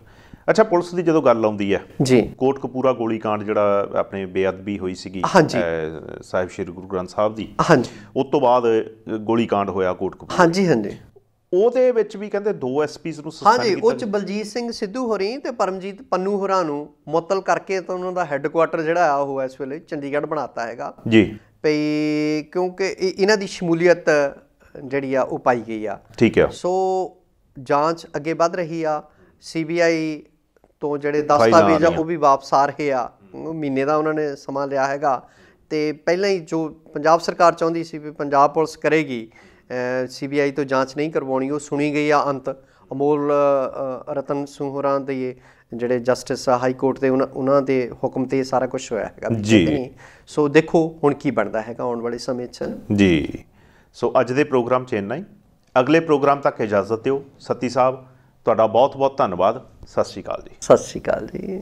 ਅੱਛਾ, ਪੁਲਿਸ ਦੀ ਜਦੋਂ ਗੱਲ ਆਉਂਦੀ ਹੈ ਜੀ, ਕੋਟਕਪੂਰਾ ਗੋਲੀकांड ਜਿਹੜਾ ਆਪਣੇ ਬੇਅਦਬੀ ਹੋਈ ਸੀਗੀ ਸਾਹਿਬ ਸ਼੍ਰੀ ਗੁਰੂ ਗ੍ਰੰਥ ਸਾਹਿਬ ਦੀ, ਹਾਂਜੀ, ਉਸ ਤੋਂ ਬਾਅਦ ਗੋਲੀकांड ਹੋਇਆ ਕੋਟਕਪੂਰਾ, ਹਾਂਜੀ ਹਾਂਜੀ, ਉਹਦੇ ਵਿੱਚ ਵੀ ਕਹਿੰਦੇ 2 ਐਸਪੀਜ਼ ਨੂੰ ਸਸਪੈਂਡ ਕੀਤਾ। ਹਾਂਜੀ, ਉਹ 'ਚ ਬਲਜੀਤ ਸਿੰਘ ਸਿੱਧੂ ਹੋਰੀ ਤੇ ਪਰਮਜੀਤ ਪੰਨੂ ਹੋਰਾਂ ਨੂੰ ਮੁਅੱਤਲ ਕਰਕੇ ਤਾਂ ਉਹਨਾਂ ਦਾ ਹੈੱਡਕੁਆਟਰ ਜਿਹੜਾ ਆ ਉਹ ਇਸ ਵੇਲੇ ਚੰਡੀਗੜ੍ਹ ਬਣਾਤਾ ਹੈਗਾ ਜੀ, ਭਈ ਕਿਉਂਕਿ ਇਹਨਾਂ ਦੀ ਸ਼ਮੂਲੀਅਤ ਜਿਹੜੀ ਆ ਉਹ ਪਾਈ ਗਈ ਆ। ਠੀਕ ਆ। ਸੋ ਜਾਂਚ ਅੱਗੇ ਵੱਧ ਰਹੀ ਆ। CBI ਤੋਂ ਜਿਹੜੇ ਦਸਤਾਵੇਜ਼ ਆ ਉਹ ਵੀ ਵਾਪਸ ਆ ਰਹੇ ਆ। ਮਹੀਨੇ ਦਾ ਉਹਨਾਂ ਨੇ ਸਮਾਂ ਲਿਆ ਹੈਗਾ। ਤੇ ਪਹਿਲਾਂ ਹੀ ਜੋ ਪੰਜਾਬ ਸਰਕਾਰ ਚਾਹੁੰਦੀ ਸੀ ਵੀ ਪੰਜਾਬ ਪੁਲਿਸ ਕਰੇਗੀ, CBI ਤੋਂ ਜਾਂਚ ਨਹੀਂ ਕਰਵਾਉਣੀ, ਉਹ ਸੁਣੀ ਗਈ ਆ। ਅੰਤ ਅਮੋਲ ਰਤਨ ਸਿੰਘ ਹੋਰਾਂ ਦੇ ਜਿਹੜੇ ਜਸਟਿਸ ਹਾਈ ਕੋਰਟ ਦੇ ਉਹਨਾਂ ਦੇ ਹੁਕਮ 'ਤੇ ਸਾਰਾ ਕੁਝ ਹੋਇਆ ਹੈਗਾ ਜੀ। ਸੋ ਦੇਖੋ ਹੁਣ ਕੀ ਬਣਦਾ ਹੈਗਾ ਆਉਣ ਵਾਲੇ ਸਮੇਂ 'ਚ ਜੀ। ਸੋ ਅੱਜ ਦੇ ਪ੍ਰੋਗਰਾਮ 'ਚ ਇੰਨਾ ਹੀ। ਅਗਲੇ ਪ੍ਰੋਗਰਾਮ ਤੱਕ ਇਜਾਜ਼ਤ ਦਿਓ। ਸੱਤੀ ਸਾਹਿਬ, ਤੁਹਾਡਾ ਬਹੁਤ ਬਹੁਤ ਧੰਨਵਾਦ। ਸਤਿ ਸ਼੍ਰੀ ਅਕਾਲ ਜੀ। ਸਤਿ ਸ਼੍ਰੀ ਅਕਾਲ ਜੀ।